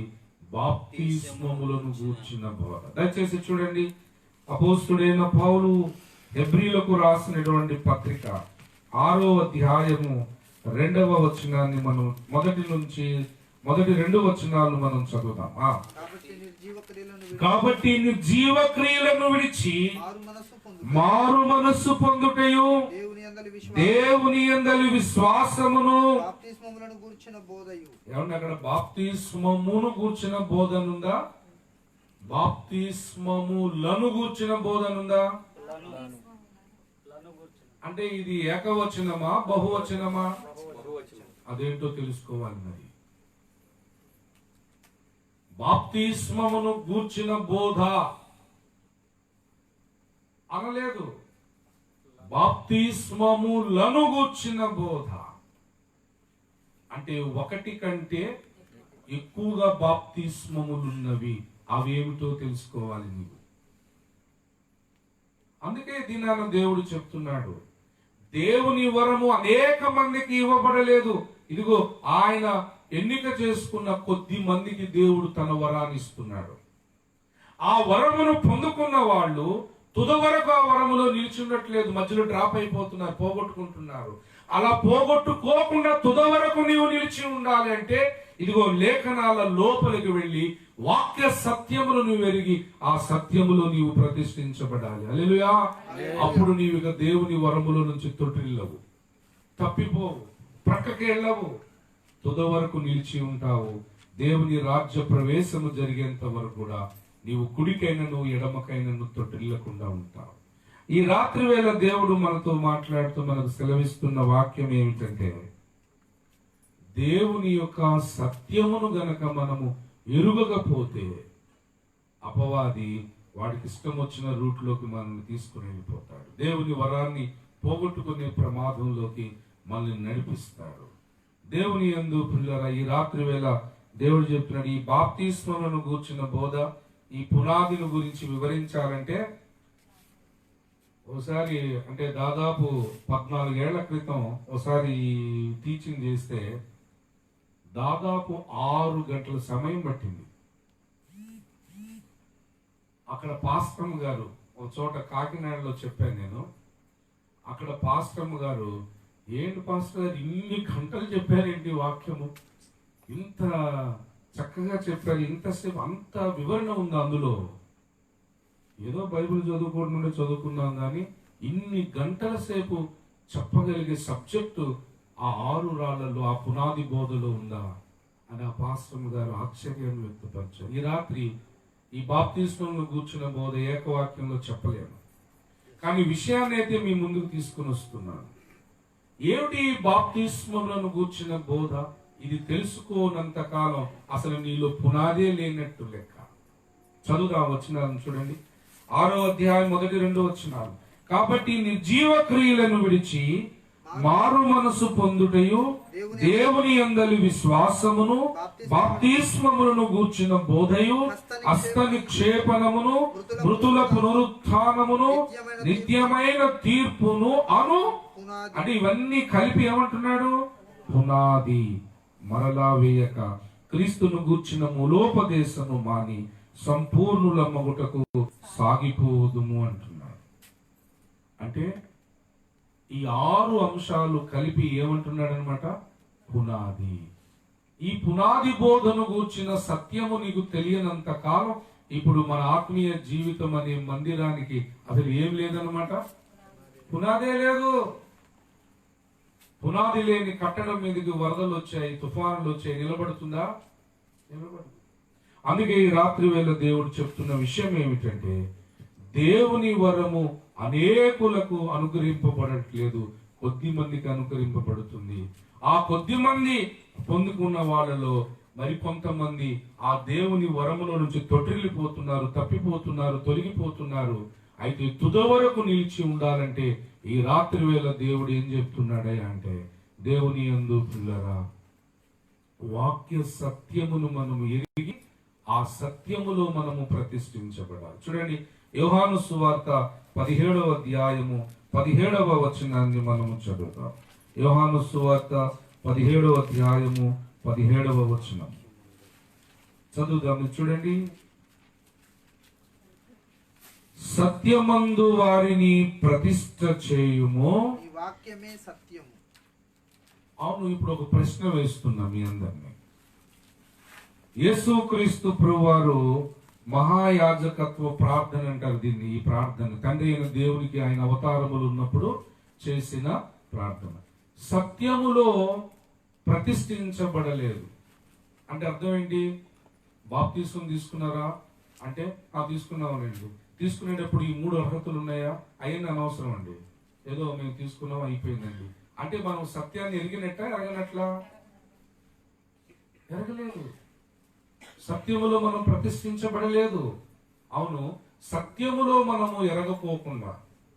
బాప్తిస్మములను గూర్చిన బోధ. దయచేసి చూడండి, అపోస్తుడైన పౌలు హెబ్రీలకు రాసినటువంటి పత్రిక 6వ అధ్యాయము 2వ వచనాన్ని మనం మొదటి 2 వచనాలు మనం చదువుదాం. కాబట్టి నిర్జీవ క్రియలను విడిచి మారు మనస్సు పొందుటయు దేవుని యందలి విశ్వాసమును. ఏమన్నా అక్కడ బాప్తిస్మమును గూర్చిన బోధనుందా? బాప్తిస్మములను గూర్చిన బోధనుందా? అంటే ఇది ఏకవచనమా బహువచనమా? అదేంటో తెలుసుకోవాలి. మరి బాప్తిస్మమును గూర్చిన బోధ అనలేదు, బాప్తిస్మములను గూర్చిన బోధ. అంటే ఒకటి కంటే ఎక్కువగా బాప్తిస్మములున్నవి. అవేమిటో తెలుసుకోవాలి నీవు. అందుకే దినాన దేవుడు చెప్తున్నాడు, దేవుని వరము అనేక మందికి ఇవ్వబడలేదు. ఇదిగో ఆయన ఎన్నిక చేసుకున్న కొద్ది మందికి దేవుడు తన వరాన్ని ఇస్తున్నాడు. ఆ వరమును పొందుకున్న వాళ్ళు తుది వరకు ఆ వరములో నిలిచుండట్లేదు, మధ్యలో డ్రాప్ అయిపోతున్నారు, పోగొట్టుకుంటున్నారు. అలా పోగొట్టుకోకుండా తుది వరకు నీవు నిలిచి ఉండాలి అంటే ఇదిగో లేఖనాల లోపలికి వెళ్ళి వాక్య సత్యములు నువ్వు ఎరిగి ఆ సత్యములో నీవు ప్రతిష్ఠించబడాలి. హల్లెలూయా. అప్పుడు నీవు ఇక దేవుని వరములో నుంచి తొట్టిల్లవు, తప్పిపోవు, ప్రక్కకి వెళ్ళవు, తుది వరకు నిలిచి ఉంటావు. దేవుని రాజ్య ప్రవేశము జరిగేంత వరకు కూడా నీవు కుడికైనను ఎడమకైనను తొట్టిల్లకుండా ఉంటావు. ఈ రాత్రి వేళ దేవుడు మనతో మాట్లాడుతూ మనకు సెలవిస్తున్న వాక్యం ఏమిటంటే, దేవుని యొక్క సత్యమును గనక మనము ఎరుగకపోతే అపవాది వాడికి ఇష్టం వచ్చిన రూట్లోకి మనల్ని తీసుకుని వెళ్ళిపోతాడు. దేవుని వరాన్ని పోగొట్టుకునే ప్రమాదంలోకి మనల్ని నడిపిస్తాడు. దేవుని యందు పిల్లరా, ఈ రాత్రి వేళ దేవుడు చెప్తున్నాడు, ఈ బాప్తిస్మములను గూర్చిన బోధ, ఈ పునాదిని గురించి వివరించాలంటే ఒకసారి అంటే దాదాపు 14 ఏళ్ల క్రితం ఒకసారి ఈ టీచింగ్ చేస్తే దాదాపు 6 గంటల సమయం పట్టింది. అక్కడ పాస్టమ్ గారు ఒక చోట కాకినాడలో చెప్పాను నేను. అక్కడ పాస్టమ్ గారు, ఏంటి పాస్టర్ గారు ఇన్ని గంటలు చెప్పారేంటి వాక్యము, ఇంత చక్కగా చెప్పారు, ఇంతసేపు అంత వివరణ ఉంది అందులో. ఏదో బైబిల్ చదువుకున్నాం కానీ ఇన్ని గంటల సేపు చెప్పగలిగే సబ్జెక్టు ఆ 6 రాళ్లలో ఆ పునాది బోధలో ఉందా అని ఆ పాస్టర్ గారు ఆశ్చర్యాన్ని వ్యక్తపరిచారు. ఈ రాత్రి ఈ బాప్తిస్మంలో కూర్చున్న బోధ ఏకవాక్యంలో చెప్పలేను, కానీ విషయాన్ని అయితే మీ ముందుకు తీసుకుని వస్తున్నాను. ఏమిటి ఈ బాప్తిస్మములను కూర్చున్న బోధ? ఇది తెలుసుకోనంత కాలం అసలు నీలో పునాదే లేనట్టు లెక్క. చదువుదాం వచనాలను చూడండి. 6వ అధ్యాయం 1-2 వచనాలు. కాబట్టి నిర్జీవ క్రియలను విడిచి మారు మనసు పొందుటయు దేవుని యందలి విశ్వాసమును బాప్తిస్మములను గూర్చిన బోధయు హస్త నిక్షేపణమును మృతుల పునరుత్థానమును నిత్యమైన తీర్పును అను అంటే ఇవన్నీ కలిపి ఏమంటున్నాడు? పునాది. మరలా వేయక క్రీస్తును గూర్చిన మూలోపదేశము మాని సంపూర్ణుల మగుటకు సాగిపోదుము అంటున్నాడు. అంటే ఈ 6 అంశాలు కలిపి ఏమంటున్నాడు అనమాట? పునాది. ఈ పునాది బోధను గూర్చిన సత్యము నీకు తెలియనంత కాలం ఇప్పుడు మన ఆత్మీయ జీవితం అనే మందిరానికి అసలు ఏం లేదనమాట, పునాదే లేదు. పునాది లేని కట్టడం మీదకి వరదలు వచ్చాయి, తుఫానులు వచ్చాయి, నిలబడుతుందా? నిలబడు. అందుకే ఈ రాత్రి వేళ దేవుడు చెప్తున్న విషయం ఏమిటంటే, దేవుని వరము అనేకులకు అనుగ్రహింపబడట్లేదు, కొద్ది మందికి అనుగ్రహింపబడుతుంది. ఆ కొద్ది మంది పొందుకున్న వాళ్ళలో మరి కొంతమంది ఆ దేవుని వరములో నుంచి తొట్టిల్లిపోతున్నారు, తప్పిపోతున్నారు, తొలగిపోతున్నారు. అయితే తుది వరకు నిలిచి ఉండాలంటే ఈ రాత్రి వేళ దేవుడు ఏం చెప్తున్నాడే అంటే, దేవుని యందు పిల్లరా, వాక్య సత్యమును మనము ఎరిగి ఆ సత్యములో మనము ప్రతిష్ఠించబడాలి. చూడండి, యోహాను సువార్త 17వ అధ్యాయము 17వ వచనాన్ని మనము చదువుతాం. యోహాను సువార్త 17వ అధ్యాయము 17వ వచనం చదువుదాం. చూడండి, సత్యమందు వారిని ప్రతిష్ఠ చేయుము, ఈ వాక్యమే సత్యము. అవును, ఇప్పుడు ఒక ప్రశ్న వేస్తున్నా మీ అందరినీ. యేసుక్రీస్తు ప్రభువారు మహాయాజకత్వ ప్రార్థన అంటారు దీన్ని. ఈ ప్రార్థన తండ్రి అయిన దేవునికి ఆయన అవతారములు ఉన్నప్పుడు చేసిన ప్రార్థన. సత్యములో ప్రతిష్ఠించబడలేదు అంటే అర్థం ఏంటి? బాప్తిస్మం తీసుకున్నారా అంటే తీసుకున్నామనండి. తీసుకునేటప్పుడు ఈ 3 అర్హతలు ఉన్నాయా? అయ్యింది అనవసరం అండి, ఏదో మేము తీసుకున్నాం అయిపోయిందండి అంటే మనం సత్యాన్ని ఎరిగినట్ట ఎరగనట్లా? ఎరగలేదు. సత్యములో మనం ప్రతిష్ఠించబడలేదు. అవును, సత్యములో మనము ఎరగపోకుండా,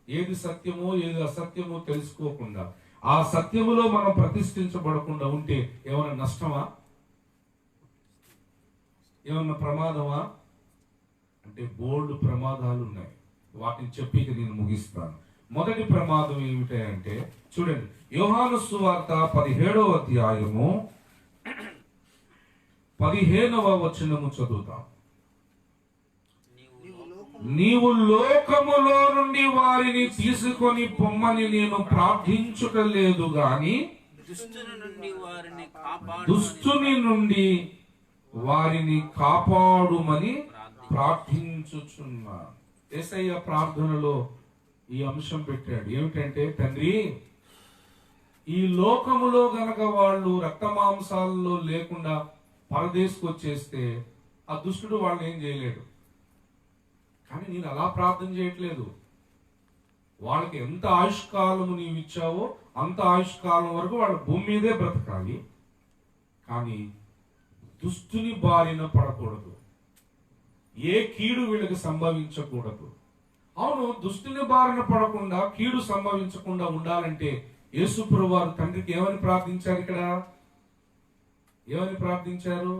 ఏది సత్యమో ఏది అసత్యమో తెలుసుకోకుండా, ఆ సత్యములో మనం ప్రతిష్ఠించబడకుండా ఉంటే ఏమైనా నష్టమా? ఏమన్నా ప్రమాదమా? అంటే బోల్డ్ ప్రమాదాలు ఉన్నాయి. వాటిని చెప్పి నేను ముగిస్తాను. మొదటి ప్రమాదం ఏమిటంటే చూడండి, యోహాను సువార్త 17వ అధ్యాయము 15వ వచనము చదువుతాం. నీవు లోకములో నుండి వారిని తీసుకొని పొమ్మని నేను ప్రార్థించుటలేదు గాని దుష్టుని నుండి వారిని కాపాడుమని ప్రార్థించుచున్నాను. యేసయ్య ప్రార్థనలో ఈ అంశం పెట్టాడు. ఏమిటంటే, తండ్రి, ఈ లోకములో గనక వాళ్ళు రక్తమాంసాల్లో లేకుండా పరదేశకు వచ్చేస్తే ఆ దుష్టుడు వాళ్ళు ఏం చేయలేడు. కానీ నేను అలా ప్రార్థన చేయట్లేదు. వాళ్ళకి ఎంత ఆయుష్కాలము నీవు ఇచ్చావో అంత ఆయుష్కాలం వరకు వాళ్ళ భూమి మీదే బ్రతకాలి. కానీ దుష్టుని బారిన పడకూడదు, ఏ కీడు వీళ్ళకి సంభవించకూడదు. అవును, దుష్టుని బారిన పడకుండా కీడు సంభవించకుండా ఉండాలంటే యేసుప్రభువు వారు తండ్రికి ఏమని ప్రార్థించారు? ఇక్కడ ఏమని ప్రార్థించారు?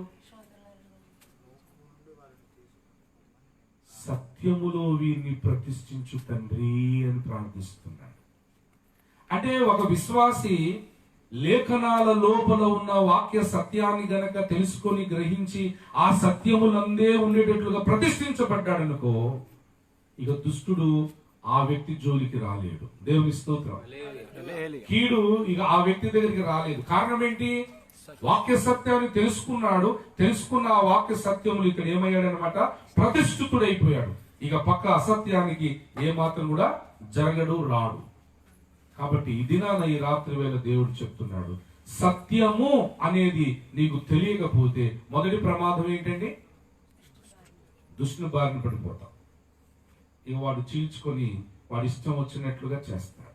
సత్యములో వీరిని ప్రతిష్ఠించు తండ్రి అని ప్రార్థిస్తున్నాడు. అంటే ఒక విశ్వాసి లేఖనాల లోపల ఉన్న వాక్య సత్యాన్ని గనక తెలుసుకొని గ్రహించి ఆ సత్యములందే ఉండేటట్లుగా ప్రతిష్ఠించబడ్డాడనుకో, ఇక దుష్టుడు ఆ వ్యక్తి జోలికి రాలేడు. దేవుని స్తోత్రం. కీడు ఇక ఆ వ్యక్తి దగ్గరికి రాలేదు. కారణం ఏంటి? వాక్య సత్యాన్ని తెలుసుకున్నాడు. తెలుసుకున్న ఆ వాక్య సత్యములు ఇక్కడ ఏమయ్యాడు అనమాట? ప్రతిష్ఠితుడైపోయాడు. ఇక పక్క అసత్యానికి ఏమాత్రం కూడా జరగడు, రాడు. కాబట్టి ఈ దినాన ఈ రాత్రి వేళ దేవుడు చెప్తున్నాడు, సత్యము అనేది నీకు తెలియకపోతే మొదటి ప్రమాదం ఏంటండి? దుష్టుని బారిన పడిపోతాం. ఇక వాడు చీల్చుకొని వాడి ఇష్టం వచ్చినట్లుగా చేస్తాడు.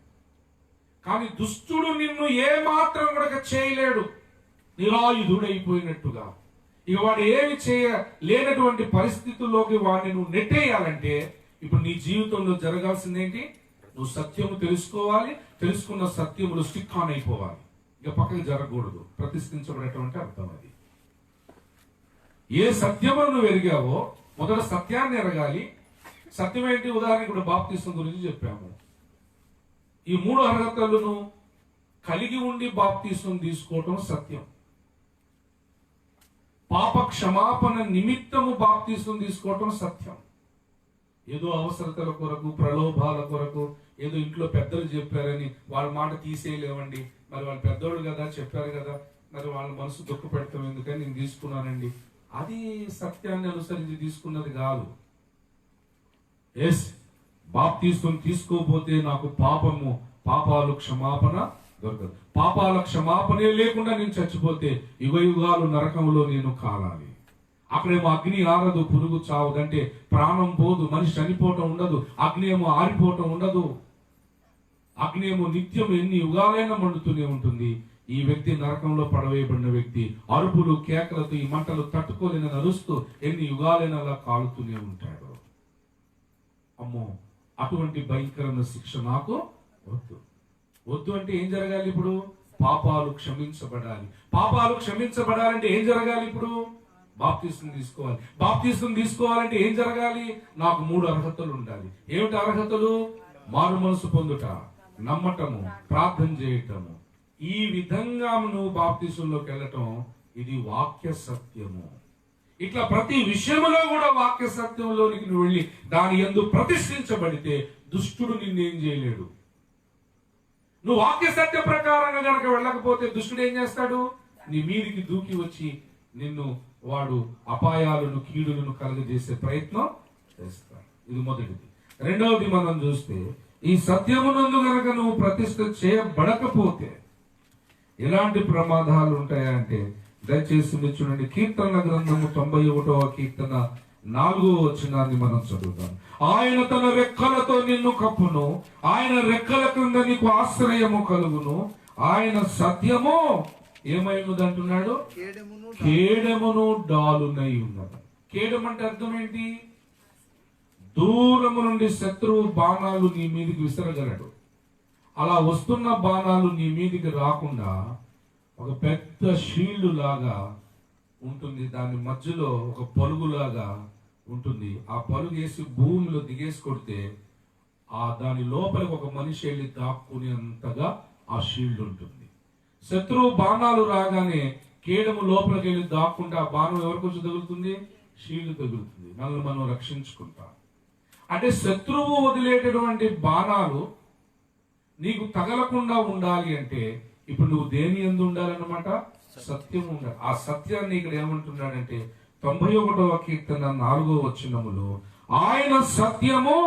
కానీ దుష్టుడు నిన్ను ఏ మాత్రం కూడా చేయలేడు, నిరాయుధుడైపోయినట్టుగా. ఇక వాడు ఏమి లేనటువంటి పరిస్థితుల్లోకి వాడిని నువ్వు నెట్టేయాలంటే ఇప్పుడు నీ జీవితంలో జరగాల్సిందేంటి? నువ్వు సత్యము తెలుసుకోవాలి. తెలుసుకున్న సత్యములు స్టిక్ ఆన్ అయిపోవాలి. ఇక పక్కకి జరగకూడదు. ప్రతిష్ఠించబడేటువంటి అర్థం అది. ఏ సత్యమును నువ్వు ఎరిగావో మొదట సత్యాన్ని ఎరగాలి. సత్యం ఏంటి? ఉదాహరణ ఇప్పుడు బాప్తిసం గురించి చెప్పాము. ఈ 3 అర్హతలను కలిగి ఉండి బాప్తిసం తీసుకోవటం సత్యం. పాప క్షమాపణ నిమిత్తము బాప్తిసం తీసుకోవటం సత్యం. ఏదో అవసరతల కొరకు, ప్రలోభాల కొరకు, ఏదో ఇంట్లో పెద్దలు చెప్పారని వాళ్ళ మాట తీసేయలేవండి. మరి వాళ్ళు పెద్దోళ్ళు కదా, చెప్పారు కదా, మరి వాళ్ళ మనసు దుఃఖ పెడతాం ఎందుకని నేను తీసుకున్నానండి. అది సత్యాన్ని అనుసరించి తీసుకున్నది కాదు. ఎస్, బాప్తిసం తీసుకోపోతే నాకు పాపాలు క్షమాపణ దొరకదు. పాపాల క్షమాపణే లేకుండా నేను చచ్చిపోతే యుగ యుగాలు నరకంలో నేను కాలాలి. అక్కడేమో అగ్ని ఆరదు, పురుగు చావదంటే ప్రాణం పోదు, మనిషి చనిపోవటం ఉండదు. అగ్ని ఏమో ఆరిపోవటం ఉండదు. అగ్ని ఏమో నిత్యం ఎన్ని యుగాలైనా మండుతూనే ఉంటుంది. ఈ వ్యక్తి నరకంలో పడవేయబడిన వ్యక్తి అరుపులు కేకలతో ఈ మంటలు తట్టుకోలేని నరుస్తూ ఎన్ని యుగాలైనా అలా కాలుతూనే ఉంటాడు. అమ్మో, అటువంటి భయంకరమైన శిక్ష నాకు వద్దు. వద్దు అంటే ఏం జరగాలి? ఇప్పుడు పాపాలు క్షమించబడాలి. పాపాలు క్షమించబడాలంటే ఏం జరగాలి? ఇప్పుడు బాప్తిసం తీసుకోవాలి. బాప్తిసం తీసుకోవాలంటే ఏం జరగాలి? నాకు 3 అర్హతలు ఉండాలి. ఏమిటి అర్హతలు? మారు మనసు పొందుట, నమ్మటము, ప్రార్థన చేయటము. ఈ విధంగా నువ్వు బాప్తిసంలోకి వెళ్ళటం ఇది వాక్య సత్యము. ఇట్లా ప్రతి విషయంలో కూడా వాక్య సత్యంలోనికి నువ్వు వెళ్ళి దాని యందు ప్రతిష్ఠించబడితే దుష్టుడు నిన్నేం చేయలేడు. నువ్వు వాక్య సత్య ప్రకారంగా గనక వెళ్ళకపోతే దుష్టుడు ఏం చేస్తాడు? నీ మీదికి దూకి వచ్చి నిన్ను వాడు అపాయాలను, కీడులను కలుగజేసే ప్రయత్నం చేస్తాడు. ఇది మొదటిది. రెండవది మనం చూస్తే, ఈ సత్యమునందు గనక నువ్వు ప్రతిష్ఠ చేయబడకపోతే ఎలాంటి ప్రమాదాలు ఉంటాయంటే, దయచేసి మీరు చూడండి, కీర్తనల గ్రంథము 91వ కీర్తన 4వ వచనాన్ని మనం చదువుతాం. ఆయన తన రెక్కలతో నిన్ను కప్పును, ఆయన రెక్కల క్రింద నీకు ఆశ్రయము కలుగును, ఆయన సత్యము ఏమైనది అంటున్నాడు? కేడమును డాలునై ఉన్నది. కేడము అంటే అర్థం ఏంటి? దూరము నుండి శత్రువు బాణాలు నీ మీదికి విసరగలడు. అలా వస్తున్న బాణాలు నీ మీదికి రాకుండా ఒక పెద్ద షీల్డ్ లాగా ఉంటుంది. దాని మధ్యలో ఒక పలుగులాగా ఉంటుంది. ఆ పలుగు వేసి భూమిలో దిగేసి కొడితే దాని లోపలికి ఒక మనిషి వెళ్ళి దాక్కునేంతగా ఆ షీల్డ్ ఉంటుంది. శత్రువు బాణాలు రాగానే కీడము లోపలికి వెళ్ళి దాక్కుంటే ఆ బాణం ఎవరికి వచ్చి తగులుతుంది? షీల్డ్ తగులుతుంది. మనల్ని మనం రక్షించుకుంటాం. అంటే శత్రువు వదిలేటటువంటి బాణాలు నీకు తగలకుండా ఉండాలి అంటే ఇప్పుడు నువ్వు దేని యందు ఉండాలన్నమాట? సత్యం ఉండాలి. ఆ సత్యాన్ని ఇక్కడ ఏమంటున్నాడంటే 91వ కీర్తన 4వ వచనములో, ఆయన సత్యము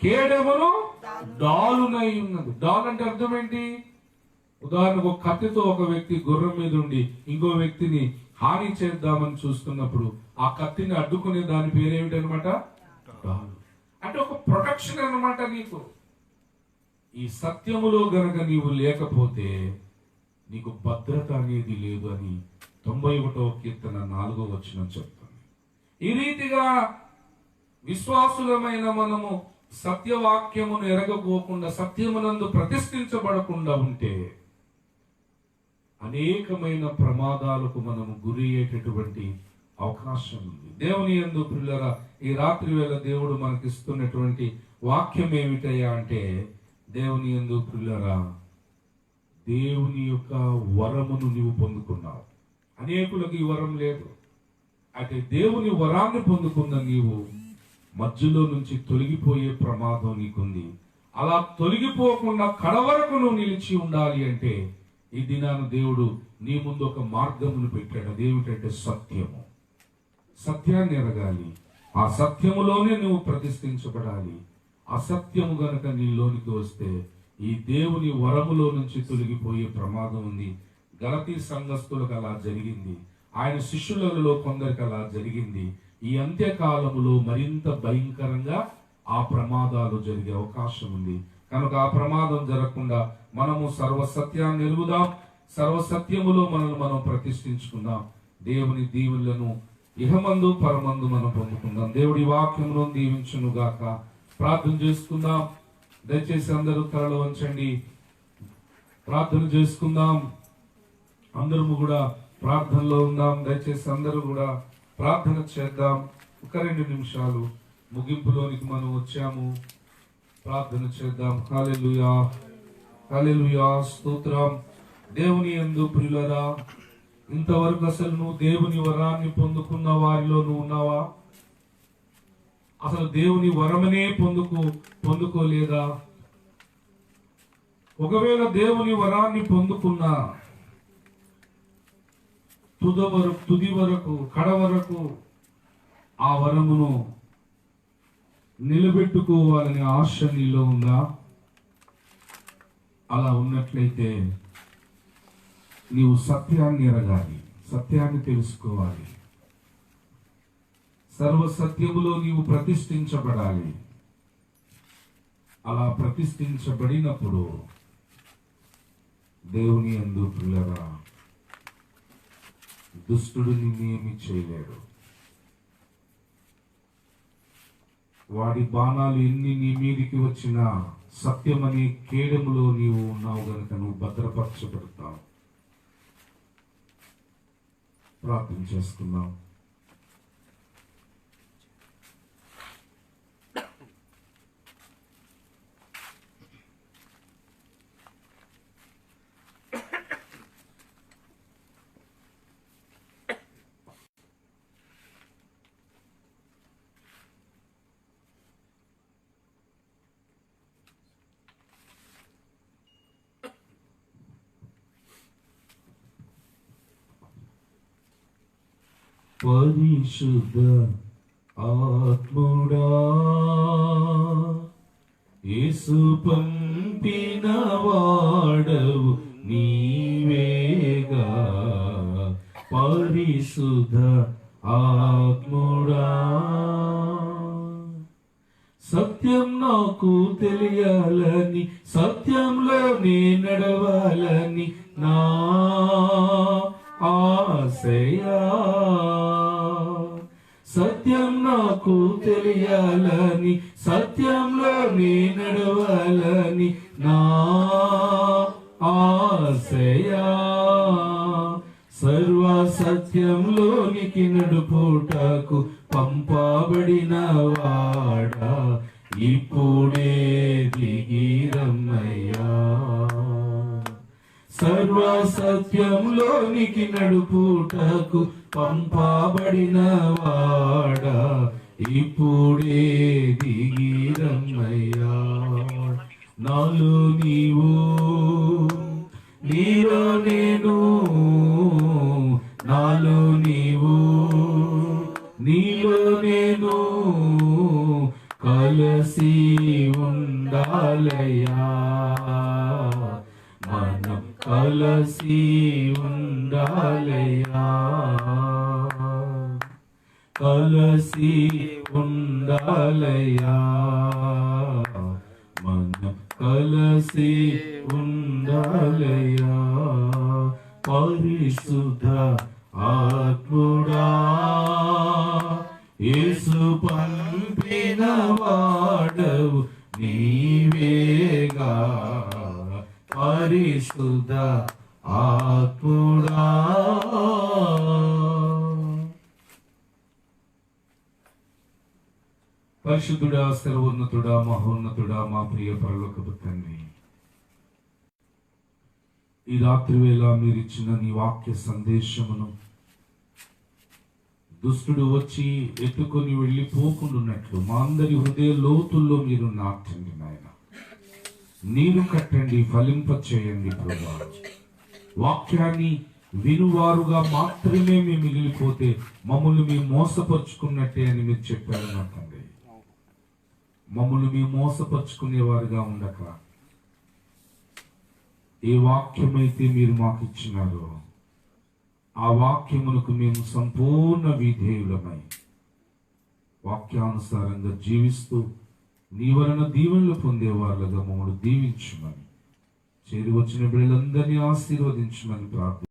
కేడమును డాలునై ఉన్నది. డాల్ అంటే అర్థం ఏంటి? ఉదాహరణకు ఒక కత్తితో ఒక వ్యక్తి గుర్రం మీద ఉండి ఇంకో వ్యక్తిని హాని చేద్దామని చూస్తున్నప్పుడు ఆ కత్తిని అడ్డుకునే దాని పేరేమిటనమాట? డాలు. అంటే ఒక ప్రొటెక్షన్ అన్నమాట నీకు. ఈ సత్యములో గనక నీవు లేకపోతే నీకు భద్రత అనేది లేదు అని 91వ కీర్తన 4వ వచనం చెప్తుంది. ఈ రీతిగా విశ్వాసులమైన మనము సత్యవాక్యమును ఎరగపోకుండా సత్యమునందు ప్రతిష్ఠించబడకుండా ఉంటే అనేకమైన ప్రమాదాలకు మనము గురి అయ్యేటటువంటి అవకాశం ఉంది. దేవుని యందు ప్రియులారా, ఈ రాత్రి వేళ దేవుడు మనకిస్తున్నటువంటి వాక్యం ఏమిటయ్యా అంటే, దేవుని యందు ప్రియులారా, దేవుని యొక్క వరమును నీవు పొందుకున్నావు. అనేకులకు ఈ వరం లేదు. అయితే దేవుని వరాన్ని పొందుకున్న నీవు మధ్యలో నుంచి తొలగిపోయే ప్రమాదం నీకుంది. అలా తొలగిపోకుండా కడవరకు నువ్వు నిలిచి ఉండాలి అంటే ఈ దినాన దేవుడు నీ ముందు ఒక మార్గమును పెట్టాడు. అదేమిటంటే సత్యము. సత్యాన్ని ఎరగాలి. ఆ సత్యములోనే నువ్వు ప్రతిష్ఠించబడాలి. అసత్యము గనక నీలోనికి వస్తే ఈ దేవుని వరములో నుంచి తొలగిపోయే ప్రమాదం ఉంది. గలతీ సంఘస్థులకు అలా జరిగింది. ఆయన శిష్యులలో కొందరికి అలా జరిగింది. ఈ అంత్యకాలములో మరింత భయంకరంగా ఆ ప్రమాదాలు జరిగే అవకాశం ఉంది. కనుక ఆ ప్రమాదం జరగకుండా మనము సర్వసత్యాన్ని ఎరుగుదాం. సర్వసత్యములో మనల్ని మనం ప్రతిష్ఠించుకుందాం. దేవుని దీవులను ఇహమందు పరమందు మనం పొందుకుందాం. దేవుడి వాక్యమును దీవించును గాక. ప్రార్థన చేసుకుందాం. దయచేసి అందరూ తలలో వంచండి, ప్రార్థన చేసుకుందాం. అందరము కూడా ప్రార్థనలో ఉందాం. దయచేసి అందరూ కూడా ప్రార్థన చేద్దాం. ఒక 2 నిమిషాలు ముగింపులోనికి మనం వచ్చాము. ప్రార్థన చేద్దాం. హల్లెలూయా, హల్లెలూయా, స్తోత్రం. దేవుని యందు ప్రియులారా, ఇంతవరకు అసలు నువ్వు దేవుని వరాన్ని పొందుకున్న వారిలో నువ్వు ఉన్నావా? అసలు దేవుని వరమనే పొందుకోలేదా? ఒకవేళ దేవుని వరాన్ని పొందుకున్నా తుది వరకు కడ వరకు ఆ వరమును నిలబెట్టుకోవాలనే ఆశ నీలో ఉందా? అలా ఉన్నట్లయితే నీవు సత్యాన్ని ఎరగాలి, సత్యాన్ని తెలుసుకోవాలి. సర్వసత్యములో నీవు ప్రతిష్ఠించబడాలి. అలా ప్రతిష్ఠించబడినప్పుడు దేవుని యందు ప్రియులారా, దుష్టుడు నిన్నేమి చేయలేడు. వాడి బాణాలు ఎన్ని నీ మీదికి వచ్చినా సత్యమనే కేడములో నీవు ఉన్నావు గనుక నువ్వు భద్రపరచబడతావు. ప్రార్థన చేసుకుందాం. పరిశుద్ధ ఆత్ముడా, యేసు పంపిన వాడవు నీవేగా. పరిశుద్ధ ఆత్ముడా, సత్యం నాకు తెలియాలని, సత్యంలో నే నడవాలని నా ఆశయా. సత్యం నాకు తెలియాలని, సత్యంలో నే నడవాలని నా ఆశయా. సర్వ సత్యంలోనికి నడుపుటకు పంపబడిన వాడా, ఇప్పుడే దిగిరమ్మయ్యా. సర్వ సత్యంలోనికి నడుపుటకు పంపబడిన వాడా, ఇప్పుడే దిగిరమ్మయ్యా. నాలో నీవు, నీలో నేను, నాలో నీవు, నీలో నేను కలిసి ఉండాలయ్యా. మనం కలిసి ఉండాలయ్యా, కలిసి ఉండాలయ్యా. మనం కలిసి ఉండాలయ్యా. పరిశుద్ధ ఆత్ముడా, యేసు పంపిన వాడవు నీవేగా. పరిశుద్ధ ఆత్ముడా. పరిశుద్ధుడా, సర్వోన్నతుడా, మహోన్నతుడా, మా ప్రియ పరలోకపు తండ్రి, ఈ రాత్రి వేళ మీరిచ్చిన నీ వాక్య సందేశమును దుష్టుడు వచ్చి ఎత్తుకొని వెళ్ళిపోకుండాన్నట్లు మా అందరి హృదయ లోతుల్లో మీరు నాటండి నాయన. నీరు కట్టండి, ఫలింప చేయండి ప్రభా. వాక్యాన్ని వినువారుగా మాత్రమే మేము మిగిలిపోతే మమ్మల్ని మేము మోసపరుచుకున్నట్టే అని మీరు చెప్పారు నా తండ్రి. మమ్మల్ని మేము మోసపరుచుకునేవారుగా ఉండక ఏ వాక్యమైతే మీరు మాకు ఇచ్చినారో ఆ వాక్యమునకు మేము సంపూర్ణ విధేయులమై వాక్యానుసారంగా జీవిస్తూ నీ వలన దీవెనలు పొందేవారుగా మమ్మల్ని దీవించమని, చేరి వచ్చిన బిడ్డలందరినీ ఆశీర్వదించమని ప్రార్థన.